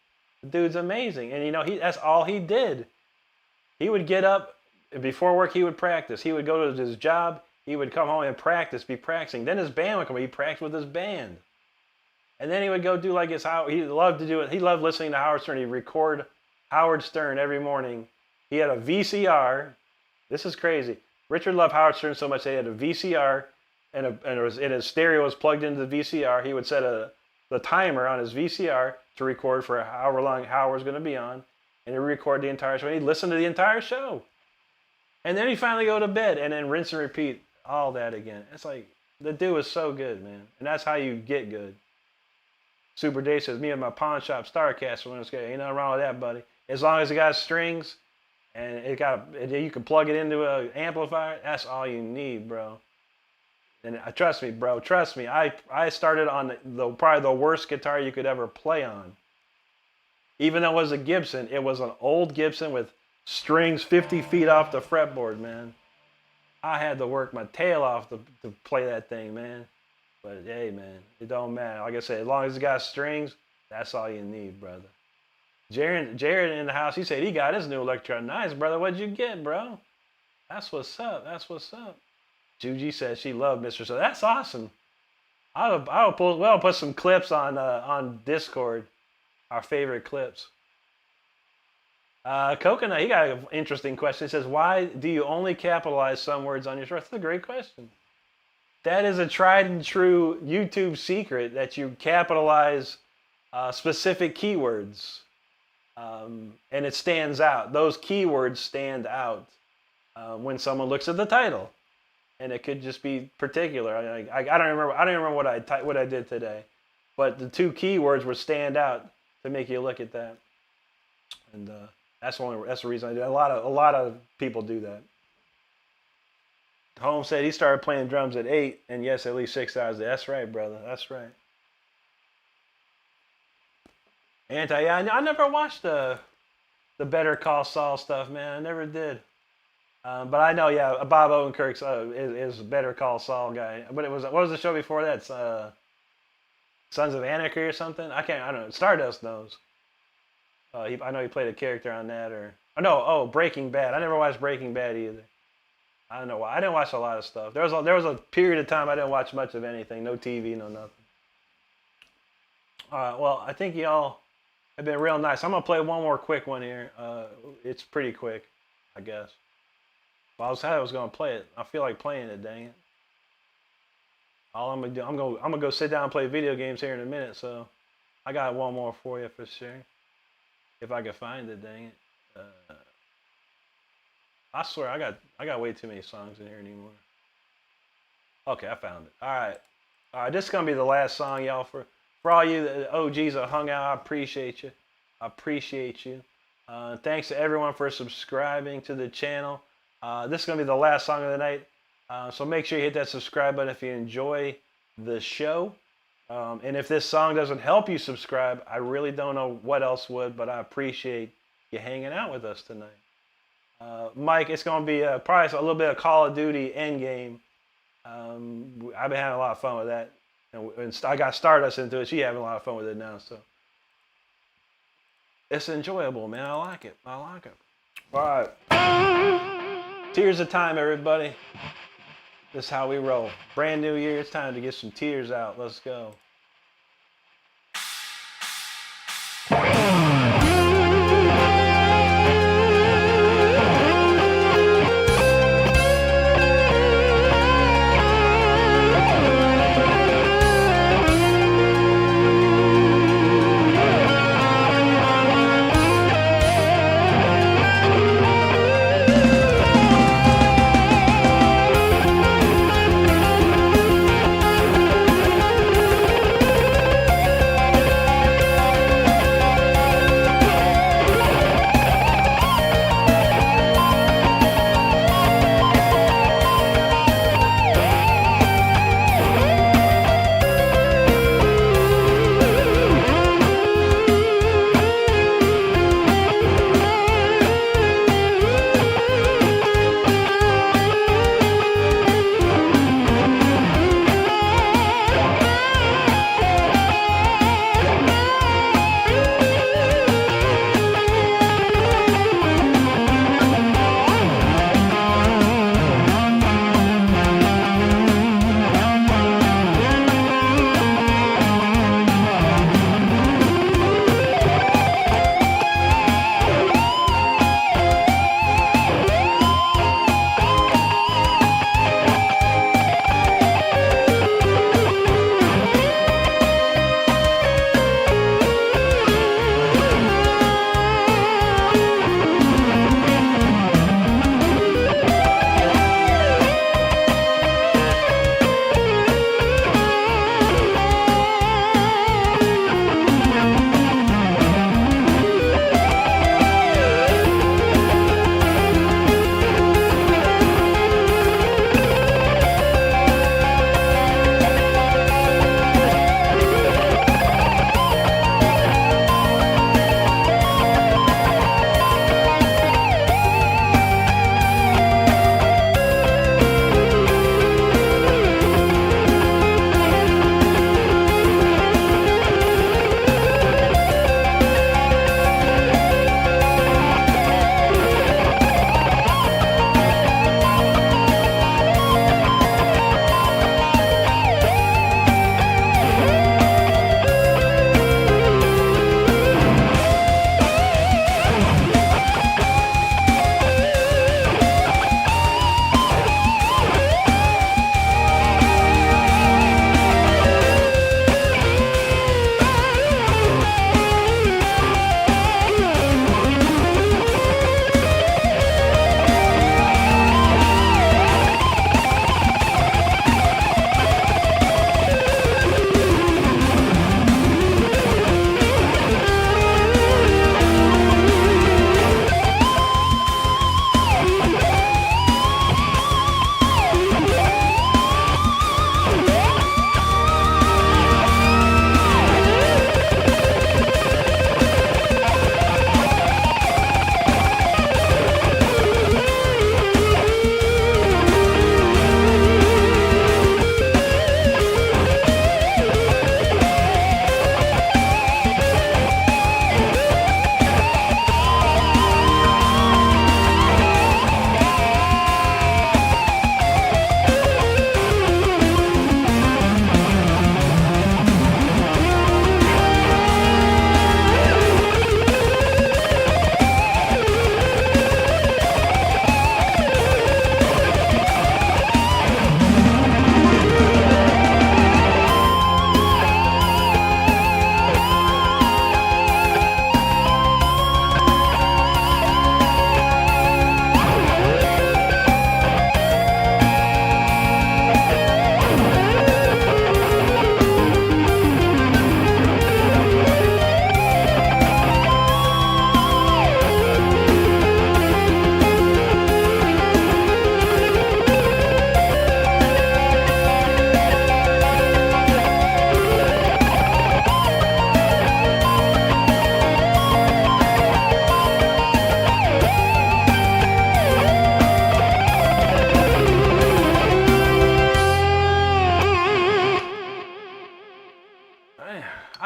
The dude's amazing, and that's all he did. He would get up before work. He would practice. He would go to his job. He would come home and be practicing. Then his band would come. He'd practice with his band, and then he would go do like he loved to do it. He loved listening to Howard Stern. He'd record Howard Stern every morning. He had a VCR. This is crazy. Richard loved Howard Stern so much that he had a VCR, and his stereo was plugged into the VCR. He would set the timer on his VCR to record for however long Howard was going to be on, and he'd record the entire show. And he'd listen to the entire show, and then he'd finally go to bed, and then rinse and repeat all that again. It's like the dude was so good, man, and that's how you get good. Super Dave says, "Me and my pawn shop Starcaster when it's good. Ain't nothing wrong with that, buddy. As long as it got strings." And you can plug it into an amplifier. That's all you need, bro. And trust me, bro. Trust me. I started on probably the worst guitar you could ever play on. Even though it was a Gibson, it was an old Gibson with strings 50 feet off the fretboard, man. I had to work my tail off to play that thing, man. But hey, man, it don't matter. Like I said, as long as it got strings, that's all you need, brother. Jared in the house, he said he got his new electron. Nice, brother. What'd you get, bro? That's what's up. That's what's up. Juji says she loved Mr. So that's awesome. I'll put some clips on Discord, our favorite clips. Coconut, he got an interesting question. He says, why do you only capitalize some words on your shorts? That's a great question. That is a tried and true YouTube secret that you capitalize specific keywords. And it stands out. Those keywords stand out when someone looks at the title, and it could just be particular. I don't remember. I don't remember what I did today, but the two keywords would stand out to make you look at that, and that's the reason I do. A lot of people do that. Holmes said he started playing drums at 8, and yes, at least 6 hours a day. That's right, brother. That's right. I never watched the Better Call Saul stuff, man. I never did. But I know, yeah, Bob Odenkirk is a Better Call Saul guy. But what was the show before that? Sons of Anarchy or something? I don't know. Stardust knows. I know he played a character on that, Breaking Bad. I never watched Breaking Bad either. I don't know why. I didn't watch a lot of stuff. There was a period of time I didn't watch much of anything. No TV, no nothing. All right, well, I think y'all have been real nice. I'm going to play one more quick one here. It's pretty quick, I guess. Well, I was going to play it. I feel like playing it, dang it. All I'm going to do, I'm going to go sit down and play video games here in a minute, so I got one more for you for sure. If I can find it, dang it. I swear, I got way too many songs in here anymore. Okay, I found it. All right, this is going to be the last song, y'all, for all you OGs that hung out. I appreciate you. Thanks to everyone for subscribing to the channel. This is going to be the last song of the night. So make sure you hit that subscribe button if you enjoy the show. And if this song doesn't help you subscribe, I really don't know what else would, but I appreciate you hanging out with us tonight. Mike, it's going to be probably a little bit of Call of Duty Endgame. I've been having a lot of fun with that. And I got Stardust into it. She's having a lot of fun with it now. So it's enjoyable, man. I like it. All right. Tears of time, everybody. This is how we roll. Brand new year. It's time to get some tears out. Let's go.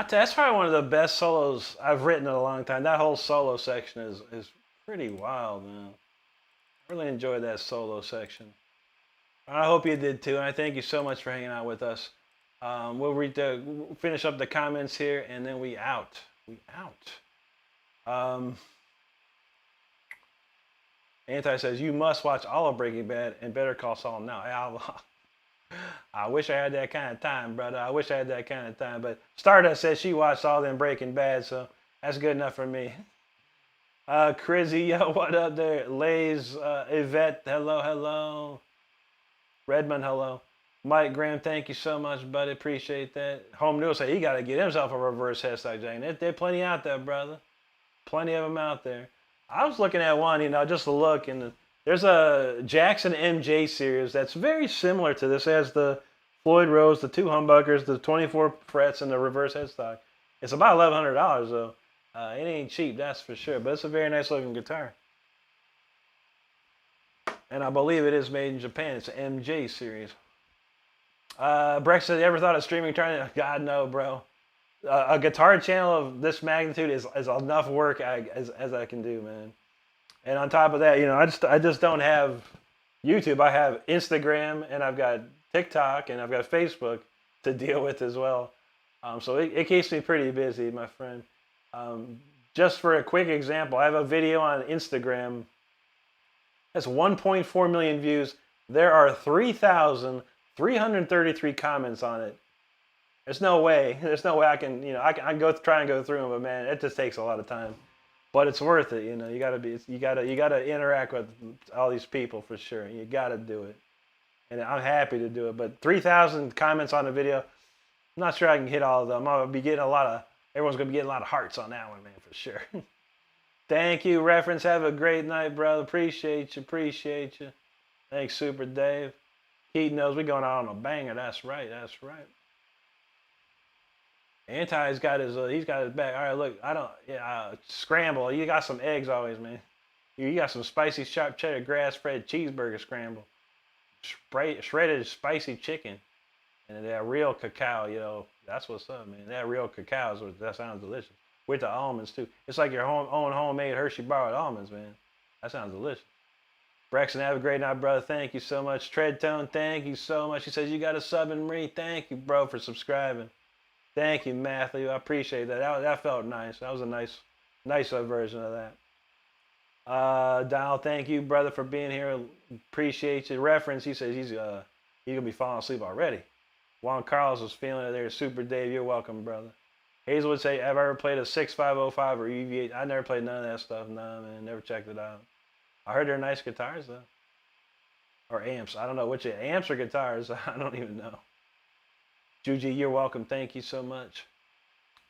That's probably one of the best solos I've written in a long time. That whole solo section is pretty wild, man. I really enjoyed that solo section. I hope you did too, and I thank you so much for hanging out with us. We'll finish up the comments here, and then we out. We out. Anti says, you must watch all of Breaking Bad and Better Call Saul now. I wish I had that kind of time, brother. I wish I had that kind of time. But Stardust says she watched all them Breaking Bad, so that's good enough for me. Crizzy, yo, what up there? Lays, Yvette, hello, hello. Redmond, hello. Mike Graham, thank you so much, buddy. Appreciate that. Home News said he got to get himself a reverse headstock jacket. There's plenty out there, brother. Plenty of them out there. I was looking at one, just to look, and there's a Jackson MJ series that's very similar to this. It has the Floyd Rose, the two humbuckers, the 24 frets, and the reverse headstock. It's about $1,100 though. It ain't cheap, that's for sure, but it's a very nice looking guitar. And I believe it is made in Japan. It's an MJ series. Brex said, ever thought of streaming? God, no, bro. A guitar channel of this magnitude is enough work as I can do, man. And on top of that, I just don't have YouTube. I have Instagram, and I've got TikTok, and I've got Facebook to deal with as well. So it keeps me pretty busy, my friend. Just for a quick example, I have a video on Instagram that's 1.4 million views. There are 3,333 comments on it. There's no way I can, I can try and go through them, but man, it just takes a lot of time. But it's worth it, you gotta interact with all these people for sure. You gotta do it. And I'm happy to do it. But 3,000 comments on the video, I'm not sure I can hit all of them. I'll be getting everyone's gonna be getting a lot of hearts on that one, man, for sure. Thank you, Reference. Have a great night, brother. Appreciate you. Thanks, Super Dave. Keaton knows we're going out on a banger. That's right. Anti's got his back. All right, look, scramble. You got some eggs always, man. You got some spicy sharp cheddar grass-fed cheeseburger scramble. Shredded spicy chicken. And that real cacao, that's what's up, man. That real cacao that sounds delicious. With the almonds, too. It's like your own homemade Hershey borrowed almonds, man. That sounds delicious. Braxton, have a great night, brother. Thank you so much. Treadtone, thank you so much. He says, you got a sub in Marie. Thank you, bro, for subscribing. Thank you, Matthew. I appreciate that. That felt nice. That was a nice version of that. Dial, thank you, brother, for being here. Appreciate you. Reference, he says he's gonna be falling asleep already. Juan Carlos was feeling it there. Super Dave, you're welcome, brother. Hazelwood say, have I ever played a 6505 or EV8? I never played none of that stuff. Nah, man, never checked it out. I heard they're nice guitars though, or amps. I don't know which amps or guitars. I don't even know. Juji, you're welcome. Thank you so much.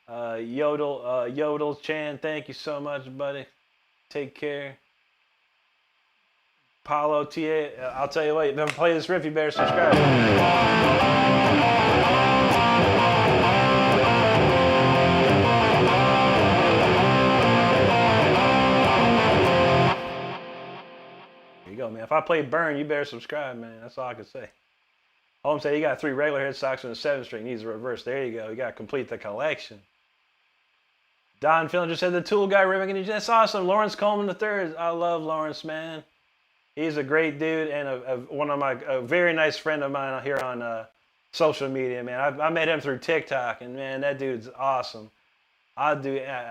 Yodel Chan, thank you so much, buddy. Take care. Paulo TA, I'll tell you what, if you ever play this riff, you better subscribe. Here you go, man. If I play Burn, you better subscribe, man. That's all I can say. Holmes said he got 3 regular headstocks and a 7-string. Needs a reverse. There you go. You got to complete the collection. Don Fillinger said the Tool guy ribbon. That's awesome. Lawrence Coleman III. I love Lawrence, man. He's a great dude and a very nice friend of mine here on social media, man. I met him through TikTok, and man, that dude's awesome. I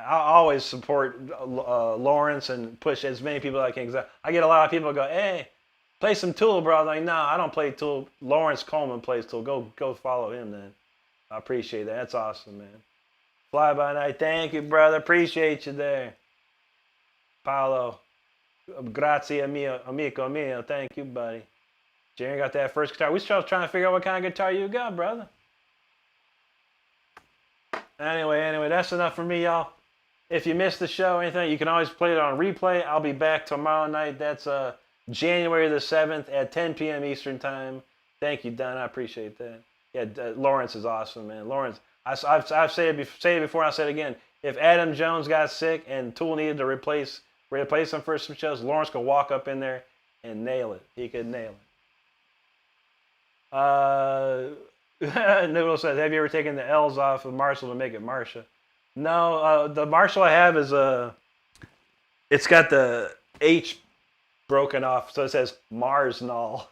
always support Lawrence and push as many people as I can. I get a lot of people go, hey, play some Tool, bro. I'm like, no, I don't play Tool. Lawrence Coleman plays Tool. Go follow him then. I appreciate that. That's awesome, man. Fly by night. Thank you, brother. Appreciate you there. Paolo. Grazie mio, amico mio. Thank you, buddy. Jerry got that first guitar. We still trying to figure out what kind of guitar you got, brother. Anyway, that's enough for me, y'all. If you missed the show or anything, you can always play it on replay. I'll be back tomorrow night. That's January the 7th at 10 p.m. Eastern Time. Thank you, Don. I appreciate that. Yeah, Lawrence is awesome, man. Lawrence, I've said it before, and I'll say it again. If Adam Jones got sick and Tool needed to replace him for some shows, Lawrence could walk up in there and nail it. He could nail it. Noodle says, have you ever taken the L's off of Marshall to make it Marsha? No, the Marshall I have is it's got the H broken off, so it says Mars Null.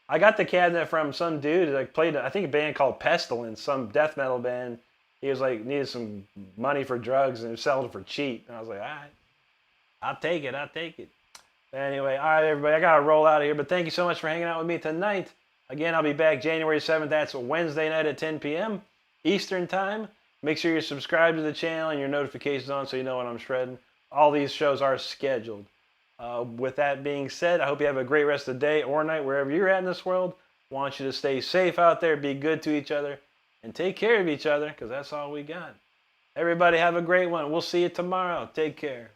I got the cabinet from some dude that played, I think, a band called Pestilence, some death metal band. He was like, needed some money for drugs and he was selling it for cheap. And I was like, all right, I'll take it, I'll take it. Anyway, all right, everybody, I got to roll out of here. But thank you so much for hanging out with me tonight. Again, I'll be back January 7th. That's Wednesday night at 10 p.m. Eastern Time. Make sure you're subscribed to the channel and your notifications on so you know when I'm shredding. All these shows are scheduled. With that being said, I hope you have a great rest of the day or night wherever you're at in this world. I want you to stay safe out there, be good to each other, and take care of each other because that's all we got. Everybody have a great one. We'll see you tomorrow. Take care.